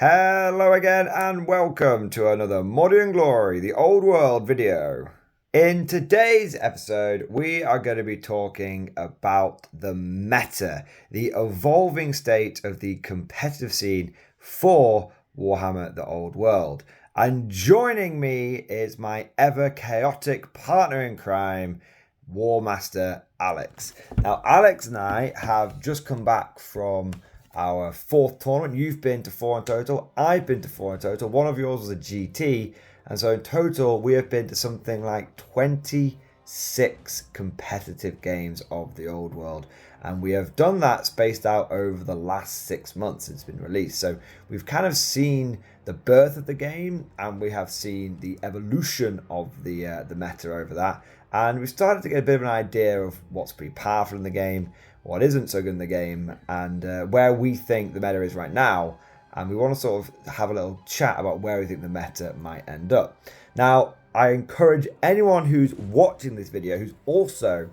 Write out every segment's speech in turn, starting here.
Hello again and welcome to another Mordian Glory, the old world video. In today's episode, we are going to be talking about the meta, the evolving state of the competitive scene for Warhammer the Old World. And joining me is my ever chaotic partner in crime, War Master Alex. Now, Alex and I have just come back from our fourth tournament. You've been to 4 in total. I've been to 4 in total. One of yours was a GT. And so in total, we have been to something like 26 competitive games of the old world. And we have done that spaced out over the last 6 months it's been released. So we've kind of seen the birth of the game, and we have seen the evolution of the meta over that. And we've started to get a bit of an idea of what's pretty powerful in the game, what isn't so good in the game, and where we think the meta is right now. And we want to sort of have a little chat about where we think the meta might end up. Now, I encourage anyone who's watching this video who's also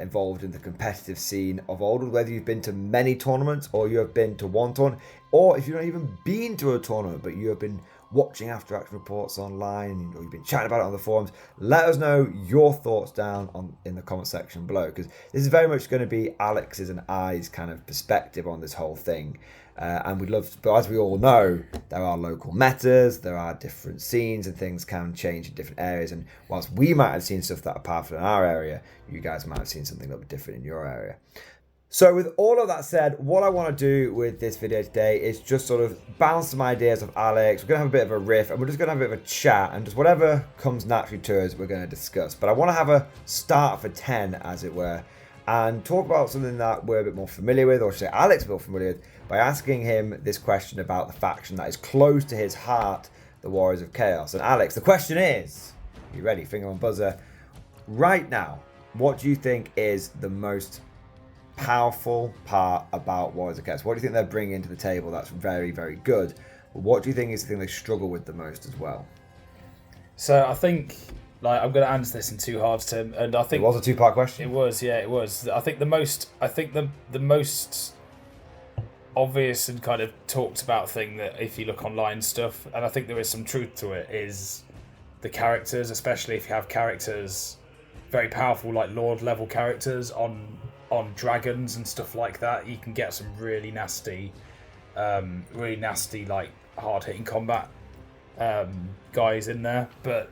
involved in the competitive scene of old, whether you've been to many tournaments or you have been to one tournament, or if you've not even been to a tournament but you have been watching after action reports online or you've been chatting about it on the forums, let us know your thoughts down in the comment section below, because this is very much going to be Alex's and I's kind of perspective on this whole thing. And we'd love to, but as we all know, there are local metas, there are different scenes, and things can change in different areas. And whilst we might have seen stuff that are powerful in our area, you guys might have seen something a little bit different in your area. So with all of that said, what I want to do with this video today is just sort of bounce some ideas of Alex. We're going to have a bit of a riff, and we're just going to have a bit of a chat, and just whatever comes naturally to us, we're going to discuss. But I want to have a start for 10, as it were, and talk about something that we're a bit more familiar with, or should I say Alex is a bit more familiar with, by asking him this question about the faction that is close to his heart, the Warriors of Chaos. And Alex, the question is, are you ready? Finger on buzzer. Right now, what do you think is the most powerful part about Warriors of Chaos? What do you think they're bringing to the table that's very, very good? But what do you think is the thing they struggle with the most as well? So I think, I'm going to answer this in two halves, Tim, and I think it was a two-part question. It was, yeah, it was. I think the most obvious and kind of talked about thing that if you look online stuff, and I think there is some truth to it, is the characters, especially if you have characters very powerful, like Lord level characters on dragons and stuff like that. You can get some really nasty, like hard hitting combat guys in there. But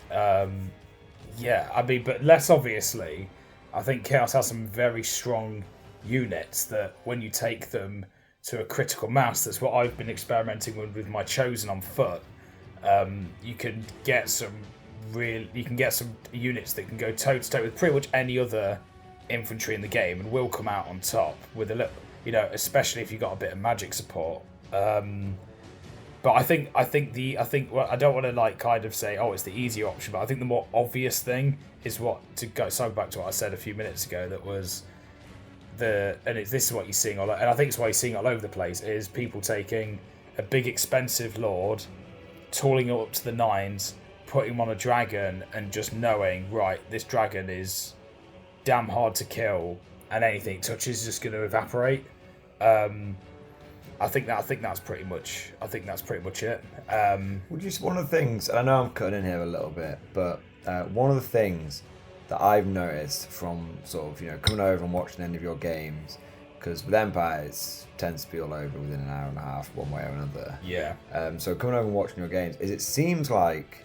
but less obviously, I think Chaos has some very strong units that when you take them to a critical mass, that's what I've been experimenting with my Chosen on foot. You can get some units that can go toe to toe with pretty much any other infantry in the game and will come out on top with a little, especially if you've got a bit of magic support. But I think well, I don't want to kind of say, oh, it's the easier option, but I think the more obvious thing is so back to what I said a few minutes ago, that was this is what you're seeing and I think it's why you're seeing all over the place, is people taking a big expensive Lord, tooling it up to the nines, putting him on a dragon, and just knowing, right, this dragon is damn hard to kill, and anything it touches is just going to evaporate. I think that's pretty much it. One of the things, and I know I'm cutting in here a little bit, but one of the things that I've noticed from sort of coming over and watching any of your games, because with Empire it tends to be all over within an hour and a half, one way or another. Yeah. So coming over and watching your games, it seems like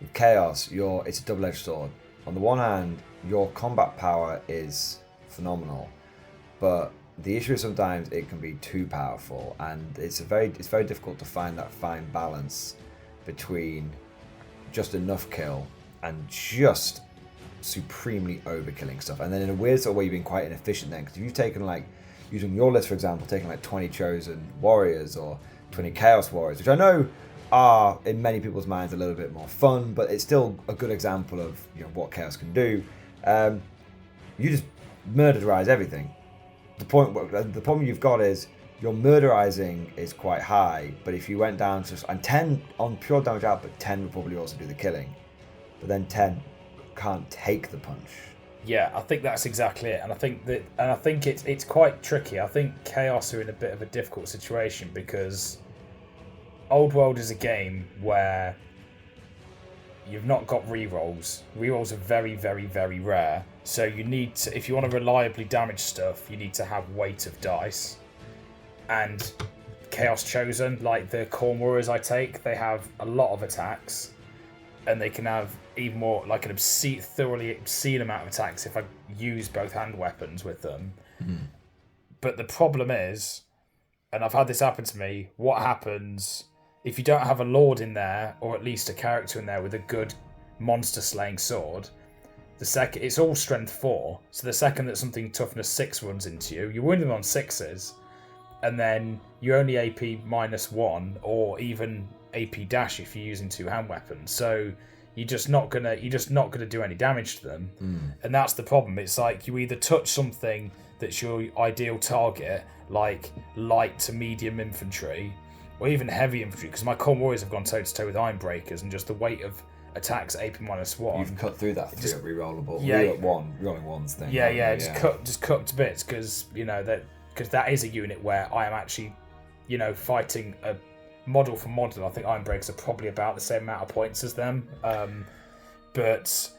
with Chaos, it's a double-edged sword. On the one hand, your combat power is phenomenal, but the issue is sometimes it can be too powerful, and it's very difficult to find that fine balance between just enough kill and just supremely overkilling stuff. And then in a weird sort of way, you've been quite inefficient then, because if you've taken, using your list for example, taking 20 Chosen Warriors or 20 Chaos Warriors, which I know are in many people's minds a little bit more fun, but it's still a good example of what Chaos can do. You just murderize everything. The problem you've got is your murderizing is quite high, but if you went down to 10 on pure damage output, 10 would probably also do the killing, but then 10 can't take the punch. Yeah, I think that's exactly it, and I think it's quite tricky. I think Chaos are in a bit of a difficult situation because Old World is a game where you've not got rerolls. Rerolls are very, very, very rare. So you need to, if you want to reliably damage stuff, you need to have weight of dice. And Chaos Chosen, like the Corn Warriors I take, they have a lot of attacks. And they can have even more, like an thoroughly obscene amount of attacks if I use both hand weapons with them. But the problem is, and I've had this happen to me, what happens if you don't have a Lord in there, or at least a character in there with a good monster slaying sword? It's all strength 4, so the second that something toughness 6 runs into you, you win them on 6s, and then you're only AP -1, or even AP dash if you're using 2 hand weapons. So you're just not gonna do any damage to them, and that's the problem. It's like you either touch something that's your ideal target, like light to medium infantry, or even heavy infantry, because my Corn Warriors have gone toe to toe with Ironbreakers, and just the weight of attacks AP -1. You've cut through that through rerollable, rolling ones thing. Just cut to bits, because that is a unit where I am actually, fighting a model for model. I think Ironbreakers are probably about the same amount of points as them, but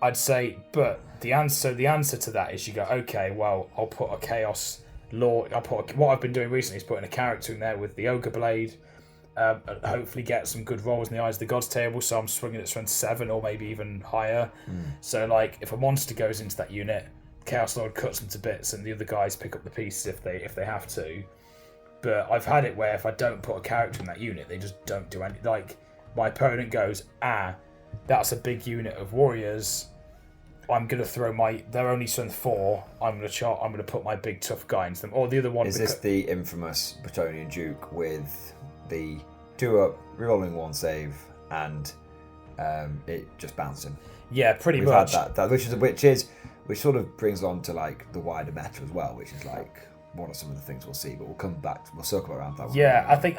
I'd say, the answer to that is you go, okay, well, I'll put a Chaos Lord. What I've been doing recently is putting a character in there with the Ogre Blade, and hopefully get some good rolls in the Eyes of the Gods table. So I'm swinging at strength 7 or maybe even higher. So like, if a monster goes into that unit, Chaos Lord cuts them to bits, and the other guys pick up the pieces if they have to. But I've had it where if I don't put a character in that unit, they just don't do anything. Like, my opponent goes, that's a big unit of warriors. I'm gonna throw they're only strength 4. I'm gonna put my big tough guy into them. Or the other one is this the infamous Bretonnian Duke with the 2-up rerolling 1 save and it just bounced him? Yeah, pretty much. We've had that, which sort of brings on to like the wider meta as well, which is like what are some of the things we'll see, but we'll circle around that one. Yeah, I think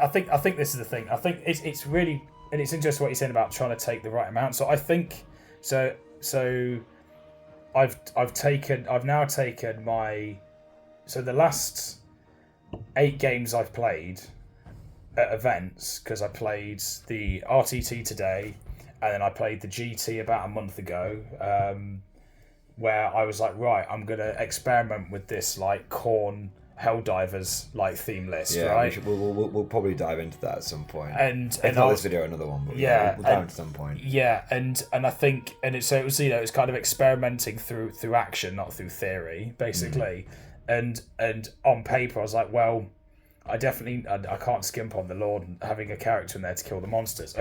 this is the thing. I think it's really, and it's interesting what you're saying about trying to take the right amount. So I think so I've now taken the last 8 games I've played at events, because I played the RTT today, and then I played the GT about a month ago, where I was like, right, I'm gonna experiment with this like Khorne Helldivers like theme list, right? We'll probably dive into that at some point. And not this video, another one, but we'll dive into some point. Yeah, and I think, and it was it's kind of experimenting through action, not through theory, basically. And on paper, I was like, well, I can't skimp on the Lord and having a character in there to kill the monsters.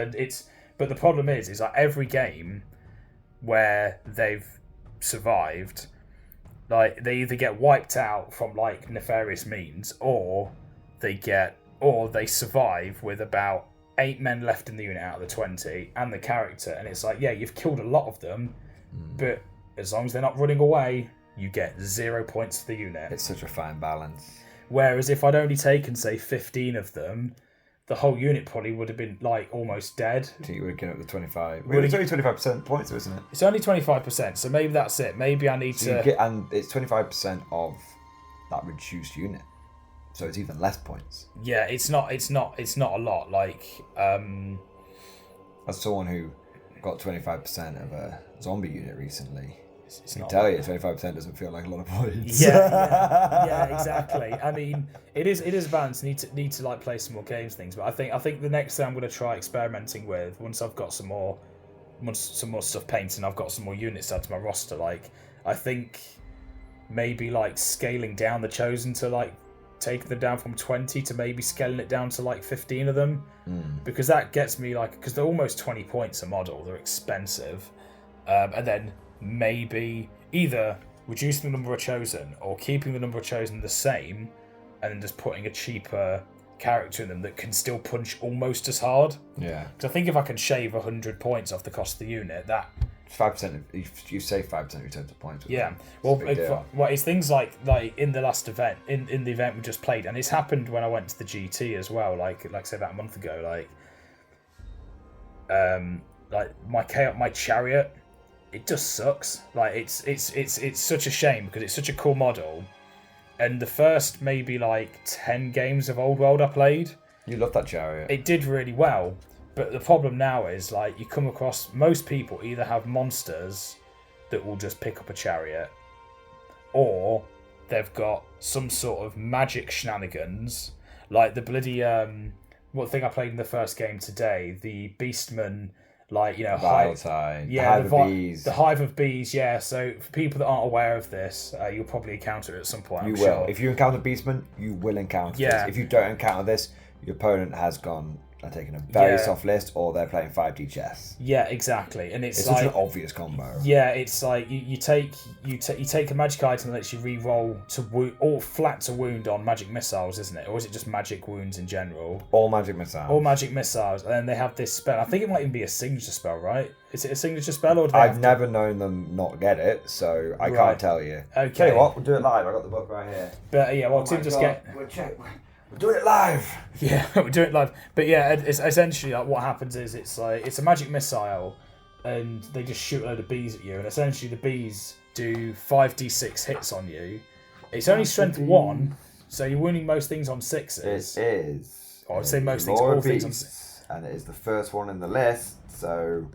But the problem is like every game where they've survived, like they either get wiped out from like nefarious means, or they survive with about 8 men left in the unit out of the 20 and the character, and it's like, yeah, you've killed a lot of them, but as long as they're not running away, you get 0 points to the unit. It's such a fine balance. Whereas if I'd only taken, say, 15 of them, the whole unit probably would have been like almost dead. I think you would have given up the 25. It's only 25% points, isn't it? It's only 25%, so maybe that's it. Maybe I need to. And it's 25% of that reduced unit, so it's even less points. Yeah, it's not a lot. Like, as someone who got 25% of a zombie unit recently, I can tell you 25% doesn't feel like a lot of points. Yeah, exactly. I mean, it is balanced. Need to like play some more games, things. But I think the next thing I'm going to try experimenting with, once I've got some more stuff painted and I've got some more units added to my roster, like I think maybe like scaling down the Chosen to like taking them down from 20 to maybe scaling it down to like 15 of them, because that gets me like, because they're almost 20 points a model. They're expensive, and then maybe either reducing the number of Chosen or keeping the number of Chosen the same, and then just putting a cheaper character in them that can still punch almost as hard. Yeah. Because I think if I can shave 100 points off the cost of the unit, that 5%. You save 5% of your total points. Yeah. It's things like in the last event, in the event we just played, and it's happened when I went to the GT as well. Like say about a month ago. Like my chariot, it just sucks. Like it's such a shame, because it's such a cool model, and the first maybe like 10 games of Old World I played, You love that chariot. It did really well, but the problem now is like you come across most people either have monsters that will just pick up a chariot, or they've got some sort of magic shenanigans, like the bloody what thing I played in the first game today, the Beastman, like, you know, Valentine, yeah, the Hive of Bees. The Hive of Bees, yeah. So for people that aren't aware of this, you'll probably encounter it at some point. You I'm will. sure. If you encounter Beastman, you will encounter this. If you don't encounter this, your opponent has gone and taken a very soft list, or they're playing 5D chess. Yeah, exactly. And it's like, such an obvious combo. Yeah, it's like you take a magic item that lets you re-roll to wound, or flat to wound on magic missiles, isn't it? Or is it just magic wounds in general? All magic missiles. All magic missiles, and then they have this spell. I think it might even be a signature spell, right? Is it a signature spell, or I've never known them not get it, so I can't tell you. Okay. Tell you what, we'll do it live. I got the book right here. But yeah, well, Tim just get. We're doing it live. Yeah, we're doing it live. But yeah, it's essentially like what happens is it's a magic missile, and they just shoot a load of bees at you, and essentially the bees do 5d6 hits on you. It's only strength 1, so you're wounding most things on 6s. It is. Or I'd say most things, all things on 6s. And it is the first one in the list, so.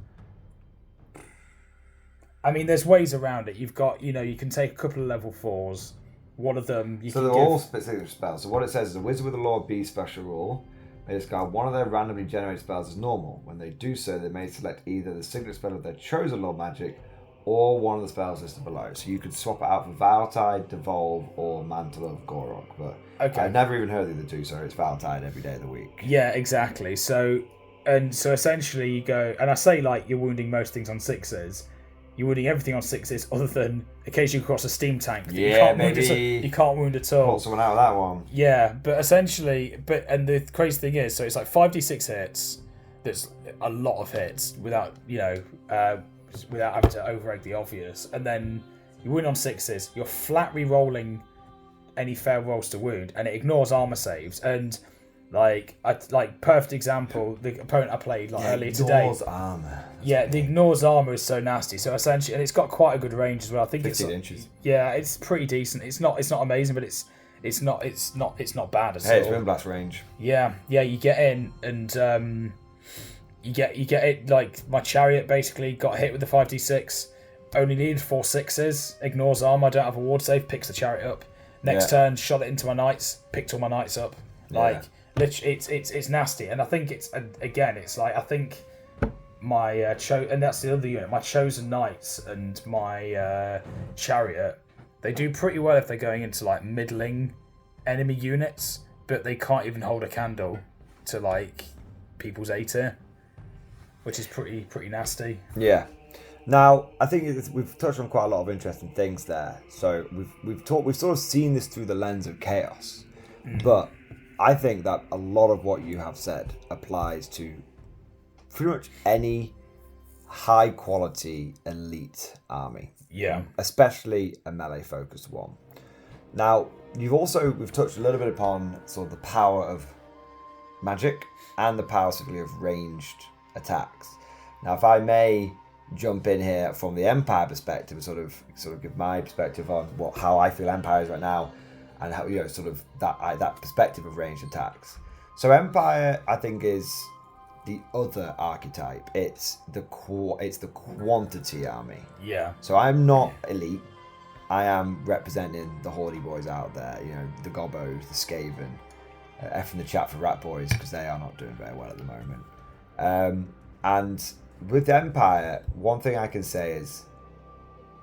I mean, there's ways around it. You've got, you can take a couple of level 4s. One of them you so can they're all specific spells. So what it says is a wizard with a Lord B special rule may discard one of their randomly generated spells as normal. When they do so, they may select either the signature spell of their chosen Lord magic or one of the spells listed below. So you could swap it out for Valentine, Devolve, or Mantle of Gorok. But I've never even heard of the two, so it's Valentine every day of the week. Yeah, exactly. So essentially you go, and I say like you're wounding most things on 6s. You're wounding everything on 6s other than occasionally across a steam tank. Yeah, you can't wound at all. Pull someone out of that one. Yeah, but essentially, and the crazy thing is, so it's like 5d6 hits. There's a lot of hits without without having to overegg the obvious. And then you wound on 6s. You're flat re-rolling any fair rolls to wound, and it ignores armor saves. And perfect example, the opponent I played earlier today. Ignores armor. Yeah, the ignores armor is so nasty. So essentially, and it's got quite a good range as well. I think 15 inches. Yeah, it's pretty decent. It's not amazing, but it's not bad at all. Hey, it's wind blast range. Yeah, you get in and you get it. Like my chariot basically got hit with the 5d6. Only needed 4 6s. Ignores armor. I don't have a ward save. Picks the chariot up. Next turn, shot it into my knights. Picked all my knights up. It's nasty, and I think it's like I think my and that's the other unit. My chosen knights and my chariot, they do pretty well if they're going into like middling enemy units, but they can't even hold a candle to like people's A tier, which is pretty nasty. Yeah. Now I think we've touched on quite a lot of interesting things there. So we've sort of seen this through the lens of chaos, but I think that a lot of what you have said applies to pretty much any high quality elite army. Yeah. Especially a melee focused one. Now, we've touched a little bit upon sort of the power of magic and the power simply of ranged attacks. Now, if I may jump in here from the Empire perspective and sort of give my perspective on how I feel Empire is right now, and how sort of that perspective of ranged attacks. So Empire, I think, is the other archetype. It's the quantity army. Yeah. So I'm not elite. I am representing the Horde boys out there. The Gobbos, the Skaven. F in the chat for Rat Boys because they are not doing very well at the moment. And with Empire, one thing I can say is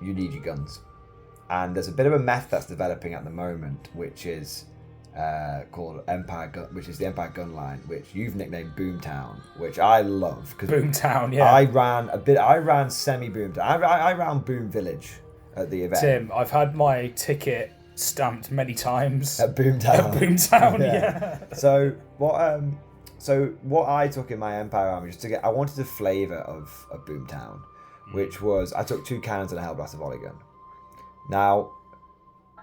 you need your guns. And there's a bit of a meth that's developing at the moment, which is called Empire Gun, which is the Empire Gun Line, which you've nicknamed Boomtown, which I love because Boomtown, yeah. I ran semi Boomtown. I ran Boom Village at the event. Tim, I've had my ticket stamped many times at Boomtown. At Boomtown, yeah. So what I took in my Empire army I wanted a flavour of Boomtown, which was I took 2 cannons and a Hellblaster volley gun. Now,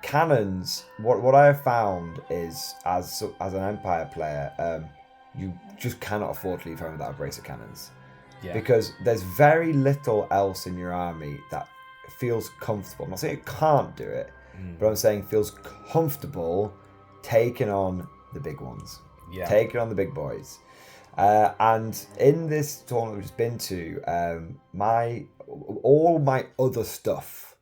cannons, what I have found is, as an Empire player, you just cannot afford to leave home without a brace of cannons. Yeah. Because there's very little else in your army that feels comfortable. I'm not saying it can't do it, but I'm saying feels comfortable taking on the big ones. Yeah. Taking on the big boys. And in this tournament we've just been to, all my other stuff,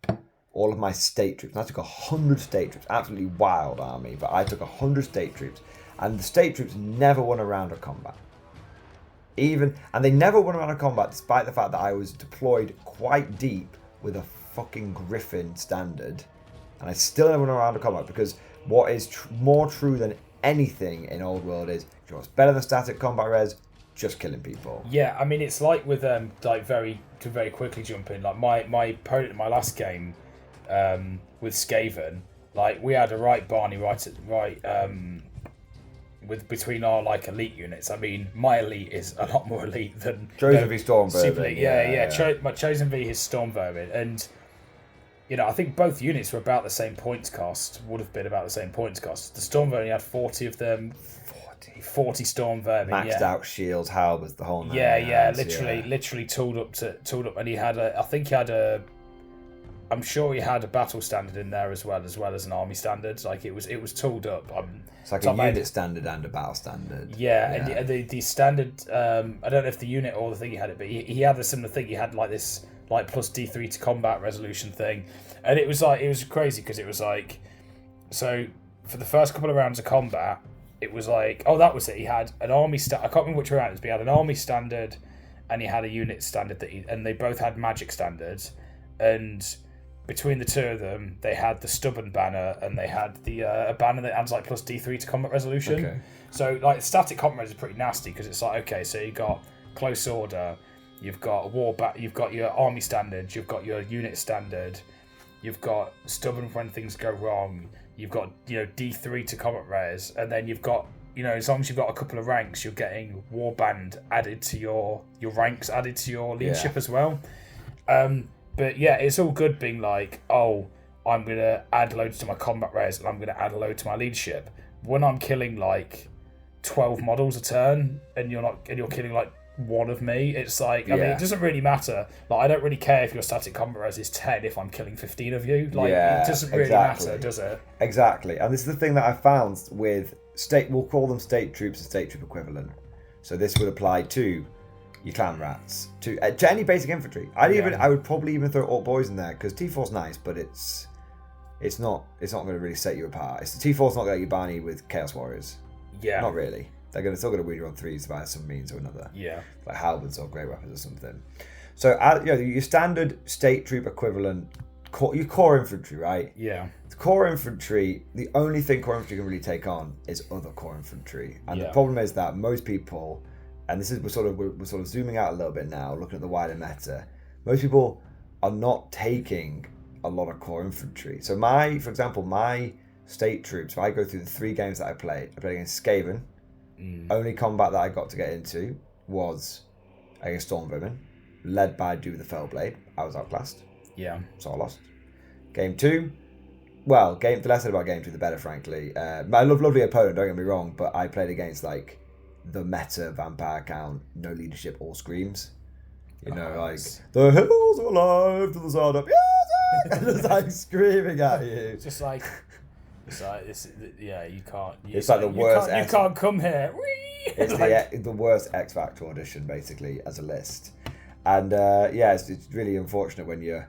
all of my state troops, and I took 100 state troops, absolutely wild army, but I took 100 state troops, and the state troops never won a round of combat. And they never won a round of combat despite the fact that I was deployed quite deep with a fucking Griffin standard, and I still never won a round of combat, because what is more true than anything in Old World is, you know what's better than static combat res? Just killing people. Yeah, I mean, it's like with very quickly jump in, like my opponent in my last game with Skaven, like we had a right Barney with between our like elite units. I mean, my elite is a lot more elite than Chosen v Stormvermin. Yeah. My Chosen v his Stormvermin, and you know, I think both units were about the same points cost. Would have been about the same points cost. The Stormvermin had 40 of them. 40 Stormvermin. Maxed out shields, halberds, the whole nine. Literally tooled up, and he had I'm sure he had a battle standard in there as well as an army standard. Like it was tooled up. It's like a unit standard and a battle standard. Yeah. And the standard. I don't know if the unit or the thing he had it, but he had a similar thing. He had like this like plus D3 to combat resolution thing, and it was crazy because it was like, so for the first couple of rounds of combat, it was like, oh, that was it. He had an army I can't remember which round it was, but he had an army standard, and he had a unit standard and they both had magic standards, and between the two of them, they had the stubborn banner, and they had the a banner that adds like plus D3 to combat resolution. Okay. So like static combat is pretty nasty because it's like, okay, so you got close order, you've got you've got your army standard, you've got your unit standard, you've got stubborn when things go wrong, you've got D3 to combat res, and then you've got as long as you've got a couple of ranks, you're getting warband added to your ranks added to your leadership as well. But yeah, it's all good being like, oh, I'm going to add loads to my combat res and I'm going to add a load to my leadership. When I'm killing like 12 models a turn and you're killing like one of me, it's like, I mean, it doesn't really matter. Like, I don't really care if your static combat res is 10 if I'm killing 15 of you. Like, it doesn't really matter, does it? Exactly. And this is the thing that I found with we'll call them state troops and state troop equivalent. So this would apply to your clan rats, to any basic infantry. I would probably even throw Orc boys in there, because T4's nice, but it's not going to really set you apart. T4's not going to let you Barney with Chaos Warriors. Yeah. Not really. They're still going to win you on threes via some means or another. Yeah. Like halberds or great weapons or something. So your standard state troop equivalent, your core infantry, right? Yeah. Core infantry, the only thing core infantry can really take on is other core infantry, and the problem is that most people, and this is we're sort of zooming out a little bit now, looking at the wider meta. Most people are not taking a lot of core infantry. So for example, my state troops, if I go through the 3 games that I played against Skaven. Only combat that I got to get into was against Stormvermin, led by Duke the Fellblade. I was outclassed. Yeah. So I lost. Game 2. Well, the less said about game 2, the better, frankly. I love lovely opponent, don't get me wrong, but I played against like the meta vampire count, no leadership or screams. Like the hills are alive to the side up. Yes! Just like screaming at you. Just like. It's like you can't. It's like the worst. You can't come here. It's like the worst X Factor audition, basically, as a list. And it's really unfortunate when your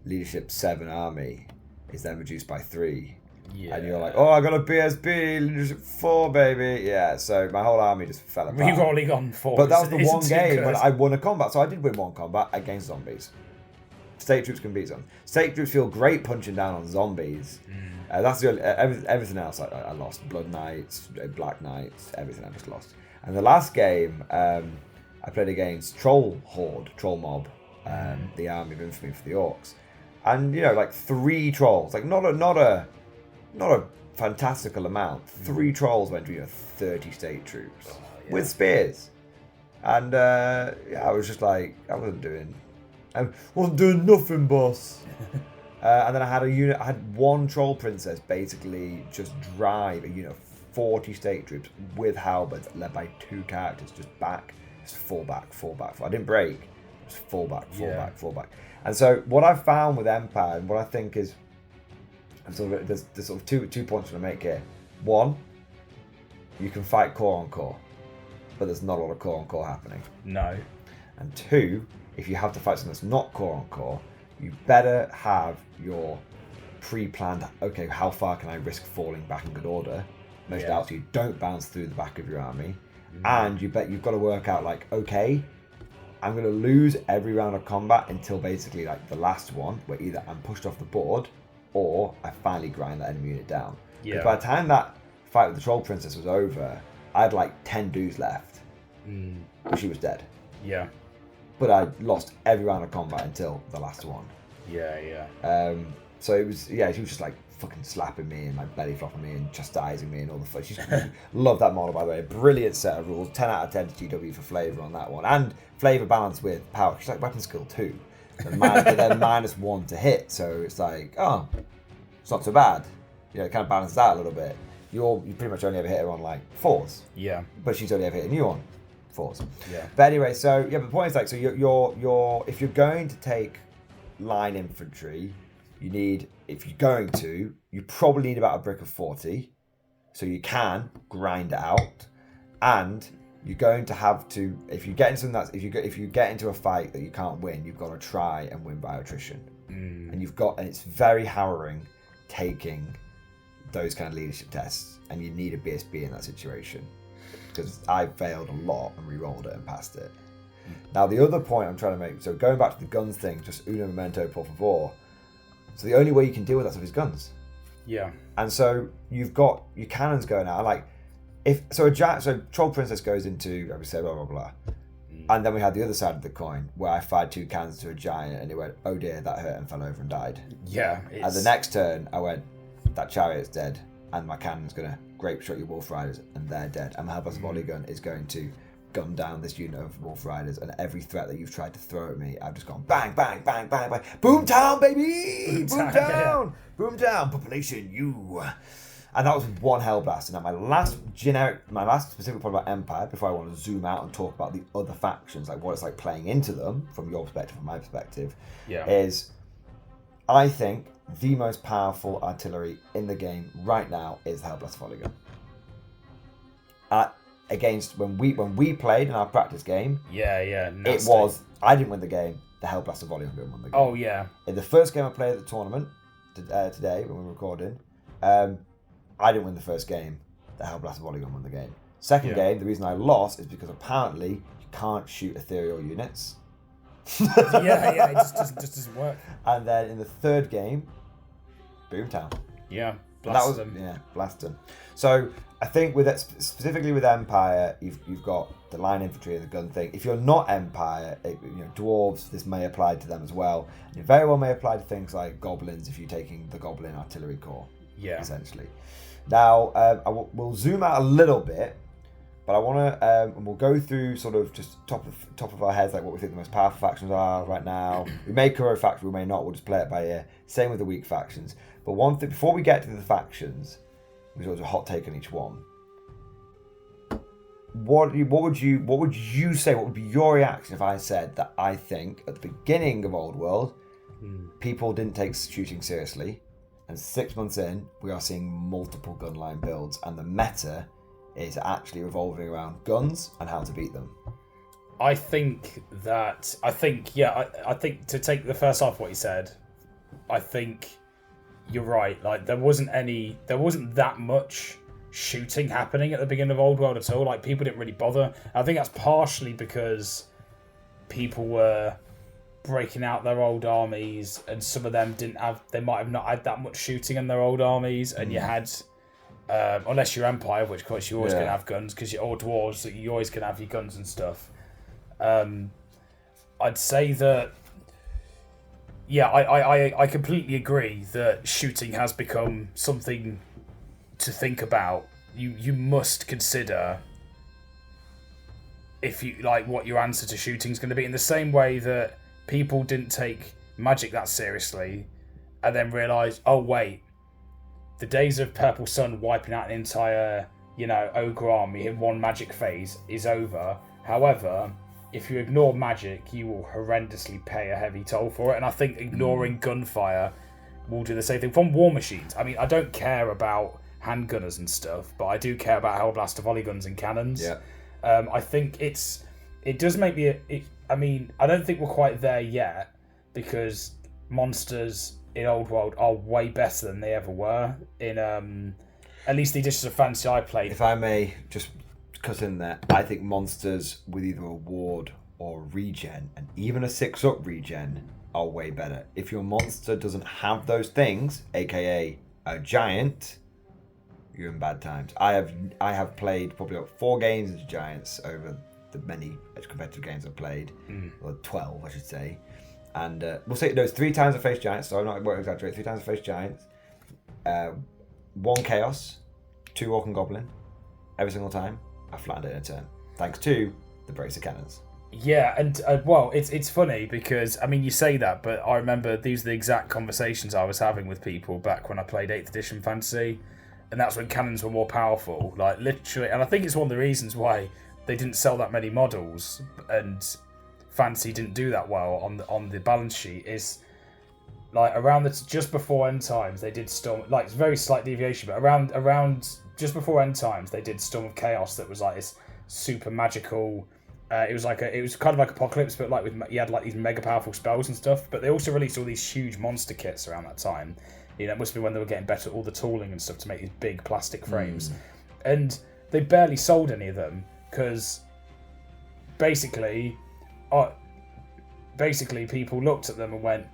leadership 7 army is then reduced by 3. Yeah. And you're like, oh, I got a BSB leadership 4, baby. Yeah. So my whole army just fell apart. Rerolling on 4. But that was the one game when I won a combat. So I did win one combat against zombies. State troops can beat zombies. State troops feel great punching down on zombies. That's the only, everything else I lost. Blood Knights, Black Knights, everything I just lost. And the last game, I played against Troll Mob, the army of infamy for the orcs, and like 3 trolls, like not a fantastical amount. 3 trolls went to 30 state troops with spears, and I was just like, I wasn't doing nothing, boss. And then I had 1 troll princess basically just drive a unit of 40 state troops with halberds led by 2 characters, just fall back. I didn't break, just fall back. And so what I've found with Empire, and what I think is, there's sort of two points I want to make here. 1, you can fight core on core, but there's not a lot of core on core happening. No. And 2, if you have to fight something that's not core on core, you better have your pre-planned, okay, how far can I risk falling back in good order? Most out so you don't bounce through the back of your army. And you've got to work out like, okay, I'm going to lose every round of combat until basically like the last one, where either I'm pushed off the board or I finally grind that enemy unit down. Because by the time that fight with the Troll Princess was over, I had like 10 dudes left. She was dead. Yeah. But I lost every round of combat until the last one. Yeah. So it was, she was just like fucking slapping me and like belly flopping me and chastising me and all the fun. She's love that model, by the way. Brilliant set of rules. 10 out of 10 to GW for flavour on that one. And flavour balanced with power. She's like weapon skill 2. But then -1 to hit. So it's like, oh, it's not so bad. You know, it kind of balances out a little bit. You pretty much only ever hit her on like 4s. Yeah. But she's only ever hitting you on 4s. Yeah. But anyway, so but the point is like, so you're if you're going to take line infantry, you probably need about a brick of 40, so you can grind it out, and you're going to have to, if you get into something if you get into a fight that you can't win, you've got to try and win by attrition, and it's very harrowing taking those kind of leadership tests, and you need a BSB in that situation, because I failed a lot and re-rolled it and passed it. Now the other point I'm trying to make, so going back to the guns thing, just uno momento por favor. So the only way you can deal with that stuff is guns. Yeah. And so you've got your cannons going out. Like, so Troll Princess goes into, like we said, blah blah blah, and then we had the other side of the coin where I fired 2 cannons to a giant, and it went, oh dear, that hurt, and fell over and died. Yeah. And the next turn, I went, that chariot's dead, and my cannon's gonna grape shot your Wolf Riders, and they're dead. And my Hellblast volley gun is going to gun down this unit of Wolf Riders, and every threat that you've tried to throw at me, I've just gone bang, bang, bang, bang, bang. Boom town, baby! Boom town! Boom town! Population, you! And that was one Hellblast. And now my last specific point about Empire, before I want to zoom out and talk about the other factions, like what it's like playing into them, from your perspective, from my perspective, is I think the most powerful artillery in the game right now is the Hellblast volley gun. Against when we played in our practice game, nasty. It was, I didn't win the game, the Hellblaster volley gun won the game. Oh yeah. In the first game I played at the tournament today when we were recording, I didn't win the first game, the Hellblaster volley gun won the game. Second game, the reason I lost is because apparently you can't shoot ethereal units. It just doesn't work. And then in the third game, Boomtown. Yeah. Blast them. So I think with it, specifically with Empire, you've got the line infantry and the gun thing. If you're not Empire, dwarves, this may apply to them as well. And it very well may apply to things like goblins if you're taking the goblin artillery corps. Yeah. Essentially. Now we'll zoom out a little bit, but I want to and we'll go through sort of just top of our heads, like what we think the most powerful factions are right now. We may cover a faction, we may not. We'll just play it by ear. Same with the weak factions. But one thing before we get to the factions, there's always a hot take on each one. What would you say? What would be your reaction if I said that I think at the beginning of Old World, people didn't take shooting seriously, and 6 months in, we are seeing multiple gun line builds, and the meta is actually revolving around guns and how to beat them? I think to take the first half of what you said, I think you're right. Like there wasn't that much shooting happening at the beginning of Old World at all. Like people didn't really bother. I think that's partially because people were breaking out their old armies, and some of them they might have not had that much shooting in their old armies, and you had unless you're Empire, which of course you're always gonna have guns, because you're all dwarves, so you always gonna have your guns and stuff. I'd say that I completely agree that shooting has become something to think about. You must consider if you like what your answer to shooting is going to be, in the same way that people didn't take magic that seriously and then realised, oh wait, the days of Purple Sun wiping out an entire ogre army in one magic phase is over. However, if you ignore magic, you will horrendously pay a heavy toll for it. And I think ignoring gunfire will do the same thing. From War Machines, I mean, I don't care about handgunners and stuff, but I do care about Hellblaster volley guns and cannons. Yeah. I think it does make me. I mean, I don't think we're quite there yet because monsters in Old World are way better than they ever were in at least the editions of Fantasy I played. If I may just cut in there, I think monsters with either a ward or regen, and even a 6-up regen, are way better. If your monster doesn't have those things, aka a giant, you're in bad times. I have played probably 4 games as giants over the many competitive games I've played, or 12 I should say, and we'll say it's 3 times I faced giants, so I'm not going to exaggerate. 3 times I faced giants, 1 chaos, 2 orc and goblin, every single time I flattened it in a turn, thanks to the bracer cannons. Yeah, and well, it's funny because I mean you say that, but I remember these are the exact conversations I was having with people back when I played 8th edition Fantasy, and that's when cannons were more powerful, like literally. And I think it's one of the reasons why they didn't sell that many models, and Fantasy didn't do that well on the balance sheet. Is like around just before End Times they did Storm, like it's a very slight deviation, but around just before End Times they did Storm of Chaos that was like this super magical. It was kind of like Apocalypse, but like you had like these mega powerful spells and stuff. But they also released all these huge monster kits around that time. You know, it must be when they were getting better at all the tooling and stuff to make these big plastic frames. And they barely sold any of them because basically people looked at them and went,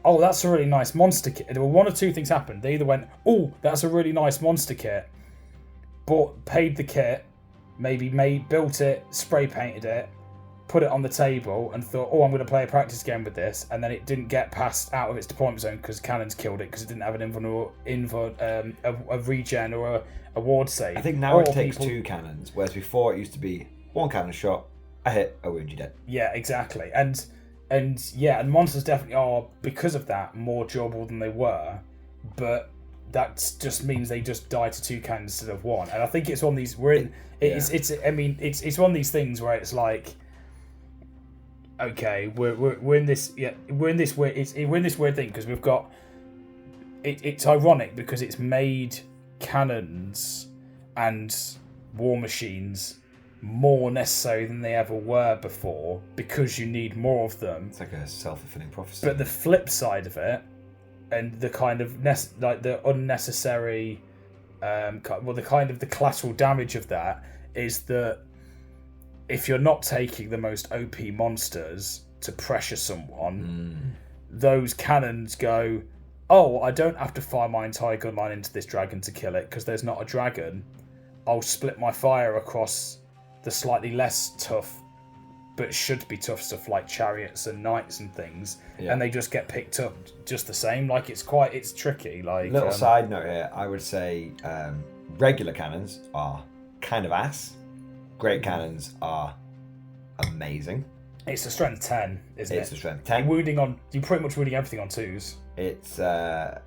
"Oh, that's a really nice monster kit." There were one or two things happened. They either went, "Oh, that's a really nice monster kit," paid the kit. Maybe built it, spray painted it, put it on the table, and thought, "Oh, I'm going to play a practice game with this," and then it didn't get passed out of its deployment zone because cannons killed it because it didn't have a regen or a ward save. I think now it takes 2 cannons, whereas before it used to be 1 cannon shot, a hit, a wound, you're dead. Yeah, exactly, and monsters definitely are, because of that, more durable than they were, but that just means they just die to 2 cannons instead of 1. And I think it's one of these it's one of these things where it's like, okay, we're in this weird thing because we've got it's ironic because it's made cannons and war machines more necessary than they ever were before because you need more of them. It's like a self-fulfilling prophecy. But the flip side of it, and the kind of the unnecessary, the collateral damage of that is that if you're not taking the most OP monsters to pressure someone, those cannons go, "Oh, I don't have to fire my entire gun line into this dragon to kill it because there's not a dragon. I'll split my fire across the slightly less tough but should be tough stuff like chariots and knights and things," and they just get picked up just the same. Like it's tricky. Like little side note here, I would say regular cannons are kind of ass. Great cannons are amazing. It's a strength 10, isn't it? It's a strength 10. You're pretty much wounding everything on 2s. It's the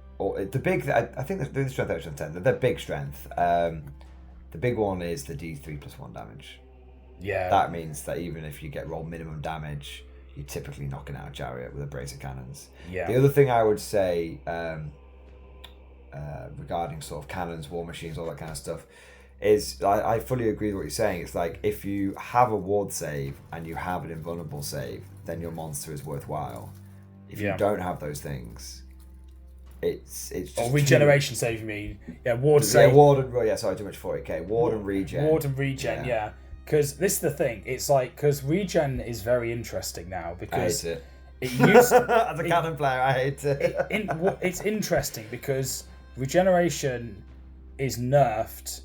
big. I think the strength 8, strength 10. They're big strength. The big one is the D3 plus 1 damage. Yeah. That means that even if you get rolled minimum damage, you're typically knocking out a chariot with a brace of cannons. Yeah. The other thing I would say regarding sort of cannons, war machines, all that kind of stuff, is I fully agree with what you're saying. It's like if you have a ward save and you have an invulnerable save, then your monster is worthwhile. If you don't have those things, it's just regeneration save, you mean? Yeah, ward save. Yeah, ward and sorry, too much 40k. Ward and regen. Ward and regen, yeah. Because this is the thing. It's like because regen is very interesting now because I hate it. It used as a cannon player, I hate it. It's interesting because regeneration is nerfed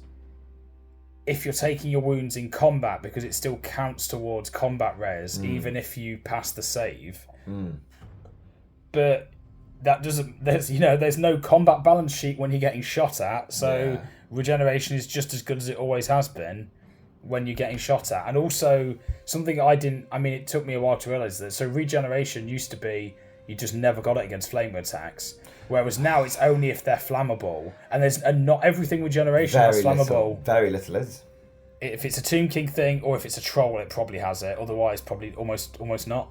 if you're taking your wounds in combat because it still counts towards combat res even if you pass the save. But that doesn't. There's no combat balance sheet when you're getting shot at, so regeneration is just as good as it always has been when you're getting shot at. And also something it took me a while to realise that. So regeneration used to be you just never got it against flame attacks, whereas now it's only if they're flammable, and not everything regeneration is flammable. Very little is. If it's a Tomb King thing or if it's a troll, it probably has it. Otherwise, probably almost not.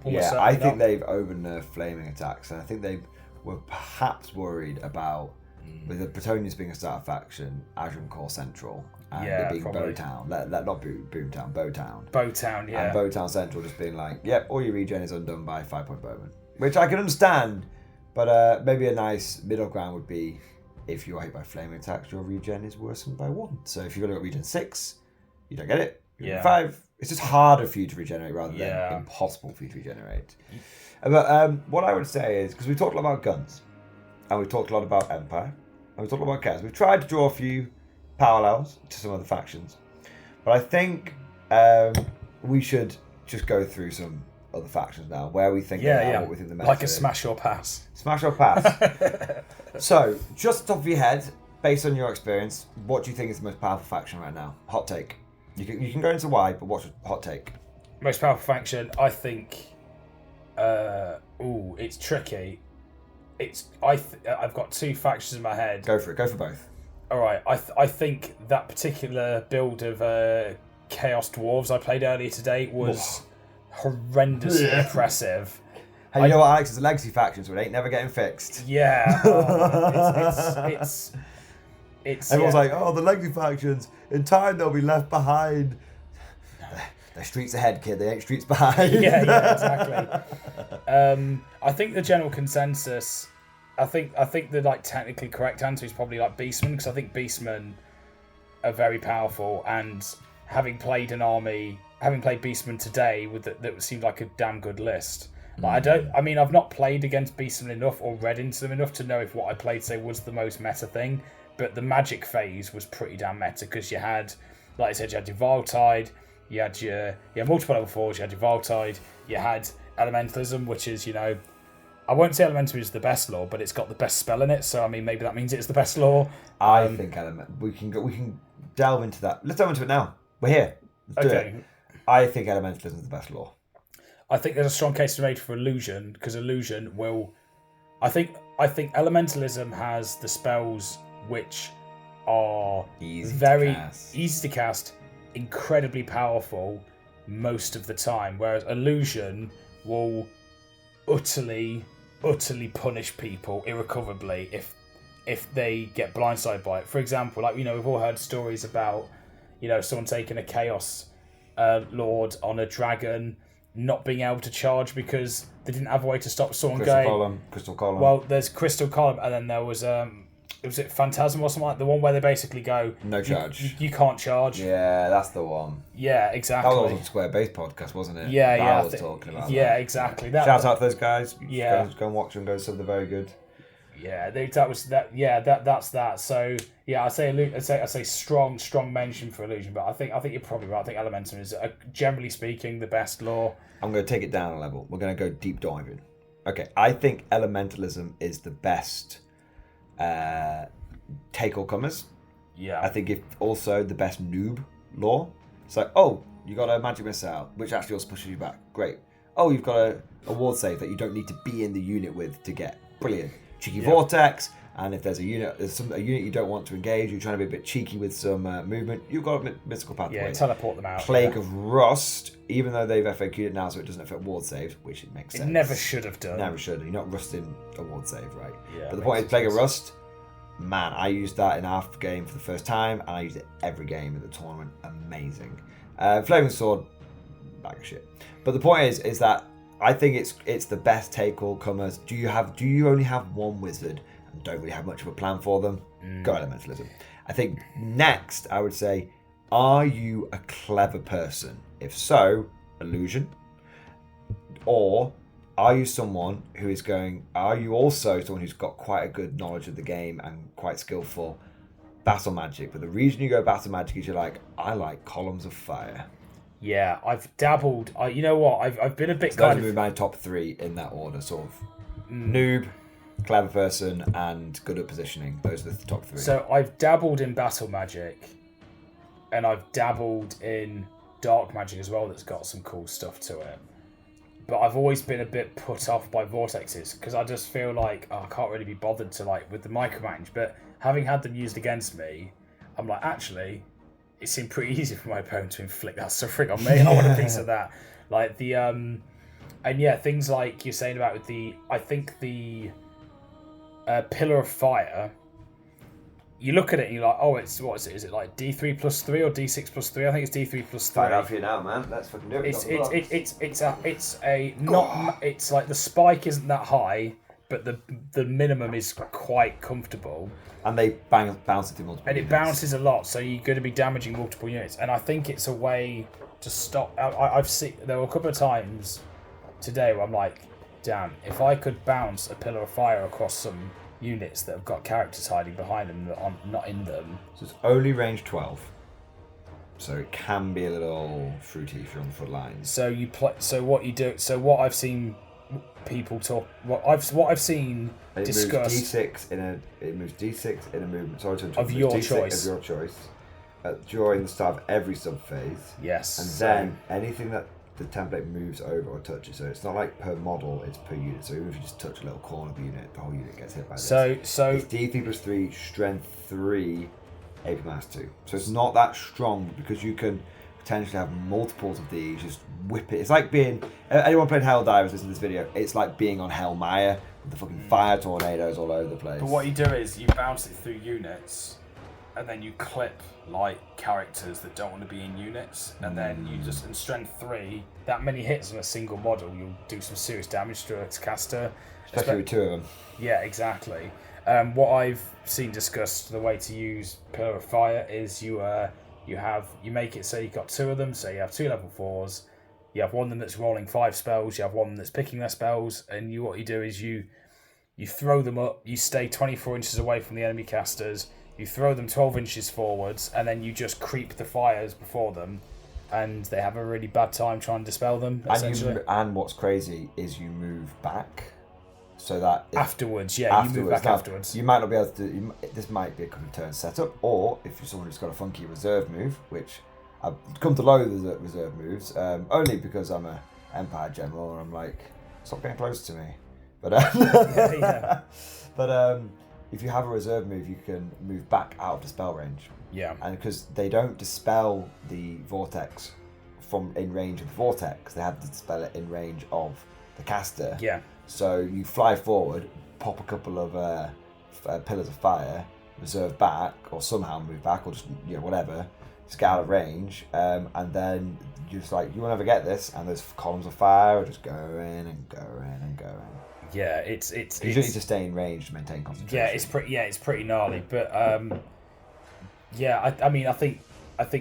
I think they've over nerfed flaming attacks, and I think they were perhaps worried about with the Bretonians being a starter faction, Azure Core Central, and Yeah, it being probably. Bowtown, not Boomtown, Bowtown. Bowtown, yeah. And Bowtown Central just being like, yep, all your regen is undone by 5-point bowman. Which I can understand, but maybe a nice middle ground would be if you are hit by flaming attacks, your regen is worsened by 1. So if you've got regen 6, you don't get it. You're 5. It's just harder for you to regenerate rather than impossible for you to regenerate. But what I would say is, because we talked a lot about guns, and we've talked a lot about Empire, and we've talked a lot about chaos. We've tried to draw a few parallels to some of the factions, but I think we should just go through some other factions now, where we think they are, what we think the meta like a is. smash or pass. Smash or pass. So, just off the top of your head, based on your experience, what do you think is the most powerful faction right now? Hot take. You can go into why, but what's your hot take? Most powerful faction, I think. It's tricky. I've got 2 factions in my head. Go for it. Go for both. All right. I think that particular build of Chaos Dwarves I played earlier today was horrendously oppressive. Hey, you know what, Alex? It's a legacy faction, so it ain't never getting fixed. Yeah. It's Everyone's like, oh, the legacy factions, in time they'll be left behind. They're streets ahead, kid. They ain't streets behind. Yeah, exactly. I think the general consensus, I think the technically correct answer is probably Beastmen, because I think Beastmen are very powerful, and having played Beastmen today that seemed like a damn good list. I've not played against Beastmen enough or read into them enough to know if what I played today was the most meta thing, but the magic phase was pretty damn meta, because you had, like I said, you had your Viletide, you had multiple level 4s, you had your Viletide, you had Elementalism, which is, I won't say Elementalism is the best lore, but it's got the best spell in it, so maybe that means it's the best lore. I think we can delve into that. Let's delve into it now. We're here. Let's do it. I think Elementalism is the best lore. I think there's a strong case to be made for Illusion, because Illusion will... I think Elementalism has the spells which are easy to cast, incredibly powerful most of the time, whereas Illusion will utterly punish people irrecoverably if they get blindsided by it. For example, we've all heard stories about someone taking a Chaos Lord on a dragon, not being able to charge because they didn't have a way to stop someone Crystal Column. Well, there's Crystal Column, and then there was was it Phantasm or something like the one where they basically go no charge. You can't charge. Yeah, that's the one. Yeah, exactly. That was on Square Base podcast, wasn't it? Yeah, I was talking about. Yeah, that. Exactly. Shout out to those guys. Yeah, go and watch them. Go sub. They're very good. Yeah, that was that. Yeah, that's that. So yeah, I say strong mention for Illusion, but I think you're probably right. I think Elementum is generally speaking the best lore. I'm going to take it down a level. We're going to go deep diving. Okay, I think Elementalism is the best take all comers. Yeah. I think it's also the best noob lore. So, you got a magic missile, which actually also pushes you back. Great. Oh, you've got a ward save that you don't need to be in the unit with to get. Brilliant. Cheeky vortex, and if there's a unit you don't want to engage, you're trying to be a bit cheeky with some movement, you've got a mystical pathway. Yeah, teleport them out. Plague of Rust, even though they've FAQ'd it now, so it doesn't affect ward saves, which it makes sense. It never should have done. Never should. You're not rusting a ward save, right? Yeah. But the point is, Plague of Rust, man, I used that in half game for the first time, and I used it every game in the tournament. Amazing. Flaming Sword, bag of shit. But the point is that I think it's the best take all comers. Do you only have one wizard and don't really have much of a plan for them? Go Elementalism. I think next I would say, are you a clever person? If so, Illusion. Or are you someone who is are you also someone who's got quite a good knowledge of the game and quite skillful? Battle Magic. But the reason you go Battle Magic is I like Columns of Fire. Yeah, I've dabbled. You know what? I've been a bit Those would be my top 3 in that order, sort of. Noob, clever person, and good at positioning. Those are the top 3. So I've dabbled in Battle Magic, and I've dabbled in Dark Magic as well. That's got some cool stuff to it. But I've always been a bit put off by vortexes because I just feel like I can't really be bothered to with the micromanage. But having had them used against me, I'm like, actually, it seemed pretty easy for my opponent to inflict that suffering on me. I want a piece of that. And yeah, things like you're saying about I think the Pillar of Fire you look at it and you're like, oh, it's what is it? Is it like D3 plus 3 or D6 plus 3? I think it's D3 plus 3. Find out for you now, man. Let's fucking do it. It's like the spike isn't that high, but the minimum is quite comfortable. And they bounce it through multiple And units. it bounces a lot, so you're going to be damaging multiple units. And I think it's a way to stop. I've seen there were a couple of times today where I'm like, damn, if I could bounce a pillar of fire across some units that have got characters hiding behind them that aren't not in them. So it's only range 12. So it can be a little fruity if you're on the front lines. So you play. So what you do. So what I've seen people talk. What I've seen discussed. It moves D6 in a movement. Sorry to of your D6 choice. Of your choice. During the start of every subphase. Yes. And then anything that the template moves over or touches. So it's not like per model, it's per unit. So even if you just touch a little corner of the unit, the whole unit gets hit by this. So it's D3 plus 3, strength 3, AP minus 2. So it's not that strong because you can potentially have multiples of these, just whip it. It's like being, anyone playing Helldivers, listen to this video, it's like being on Hellmire with the fucking fire tornadoes all over the place. But what you do is you bounce it through units, and then you clip like characters that don't want to be in units, and then you just, in strength 3, that many hits on a single model, you'll do some serious damage to a caster. Especially with 2 of them. Yeah, exactly. What I've seen discussed, the way to use Pillar of Fire is you make it so you've got 2 of them, so you have 2 level 4s, you have one of them that's rolling 5 spells, you have one that's picking their spells, and what you do is you throw them up, you stay 24 inches away from the enemy casters, you throw them 12 inches forwards, and then you just creep the fires before them, and they have a really bad time trying to dispel them, essentially. And what's crazy is you move back, so that... Afterwards, you move back afterwards. You might not be able to... This might be a couple of turns setup, or if you're someone who's got a funky reserve move, which I've come to loathe the reserve moves, only because I'm an Empire General, and I'm like, stop getting close to me. But, if you have a reserve move, you can move back out of the spell range. Yeah. And because they don't dispel the vortex from in range of the vortex, they have to dispel it in range of the caster. Yeah. So you fly forward, pop a couple of pillars of fire, reserve back, or somehow move back, or just whatever, just get out of range, and then you're just like, you won't ever get this, and there's columns of fire are just going and going and going. Yeah, it's you just need to stay in range to maintain concentration. Yeah, it's pretty gnarly, but I mean, I think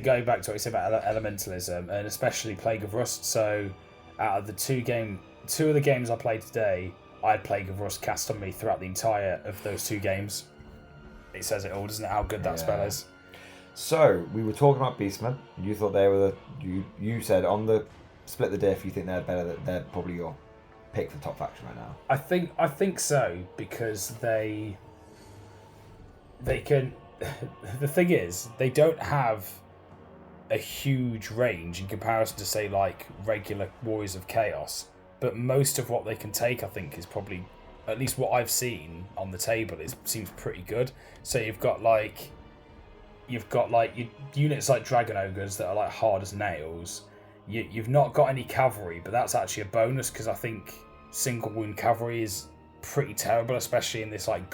going back to what you said about elementalism and especially Plague of Rust. So, out of the two of the games I played today, I had Plague of Rust cast on me throughout the entire of those 2 games. It says it all, doesn't it? How good that spell is. So we were talking about Beastmen. You thought they were you said on the split the diff, you think they're better. They're probably your pick for top faction right now. I think so, because they can. The thing is, they don't have a huge range in comparison to, say, like regular Warriors of Chaos, but most of what they can take, I think, is probably, at least what I've seen on the table, seems pretty good. So you've got units like Dragon Ogres that are like hard as nails. You've not got any cavalry, but that's actually a bonus, because I think single wound cavalry is pretty terrible, especially in this like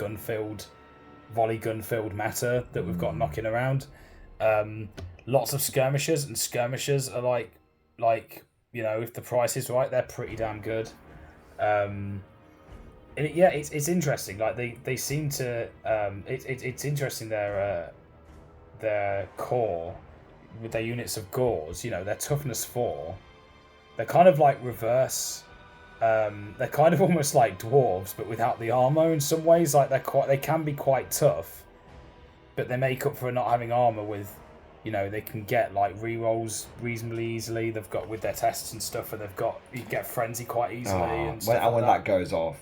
volley gun-filled meta that we've got knocking around. Lots of skirmishers, and skirmishers are like if the price is right, they're pretty damn good. It's interesting. Like they seem to. It's interesting their core with their units of Gauls. Their toughness 4. They're kind of like reverse. They're kind of almost like dwarves, but without the armor in some ways. Like they can be quite tough, but they make up for not having armor with, they can get like rerolls reasonably easily. They've got with their tests and stuff, and you get frenzy quite easily. And when that goes off,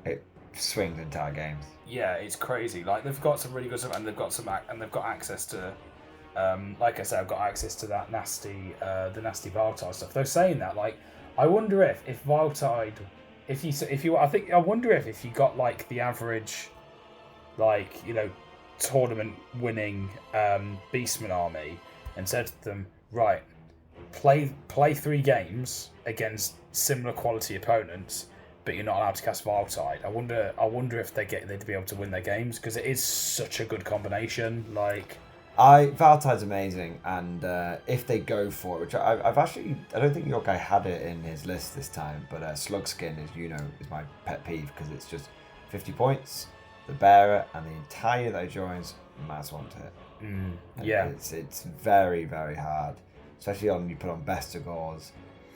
it swings entire games. Yeah, it's crazy. Like they've got some really good stuff, and they've got access to. Like I said, I've got access to that nasty Viletide stuff. They're saying that, like, I wonder if Viletide, I wonder if you got like the average, like, tournament winning Beastman army and said to them, right, play 3 games against similar quality opponents, but you're not allowed to cast Viletide. I wonder if they'd be able to win their games, because it is such a good combination. Like, Valetide's amazing, and if they go for it, which I've actually, I don't think your guy had it in his list this time, but Slug Skin, as you know, is my pet peeve, because it's just 50 points, the bearer, and the entire unit that he joins, -1 to hit. Yeah. It's very, very hard, especially on you put on Bestigors.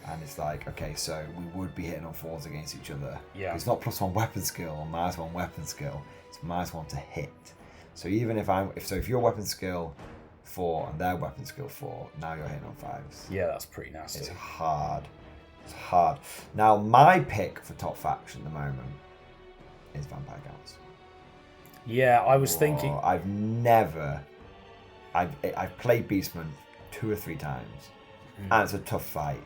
And it's like, okay, so we would be hitting on 4s against each other. Yeah. It's not +1 weapon skill or -1 weapon skill. It's -1 to hit. So even if your weapon skill 4 and their weapon skill 4, now you're hitting on 5s. Yeah, that's pretty nasty. It's hard. It's hard. Now my pick for top faction at the moment is Vampire Counts. Yeah, I was thinking. I've played Beastman 2 or 3 times, and it's a tough fight.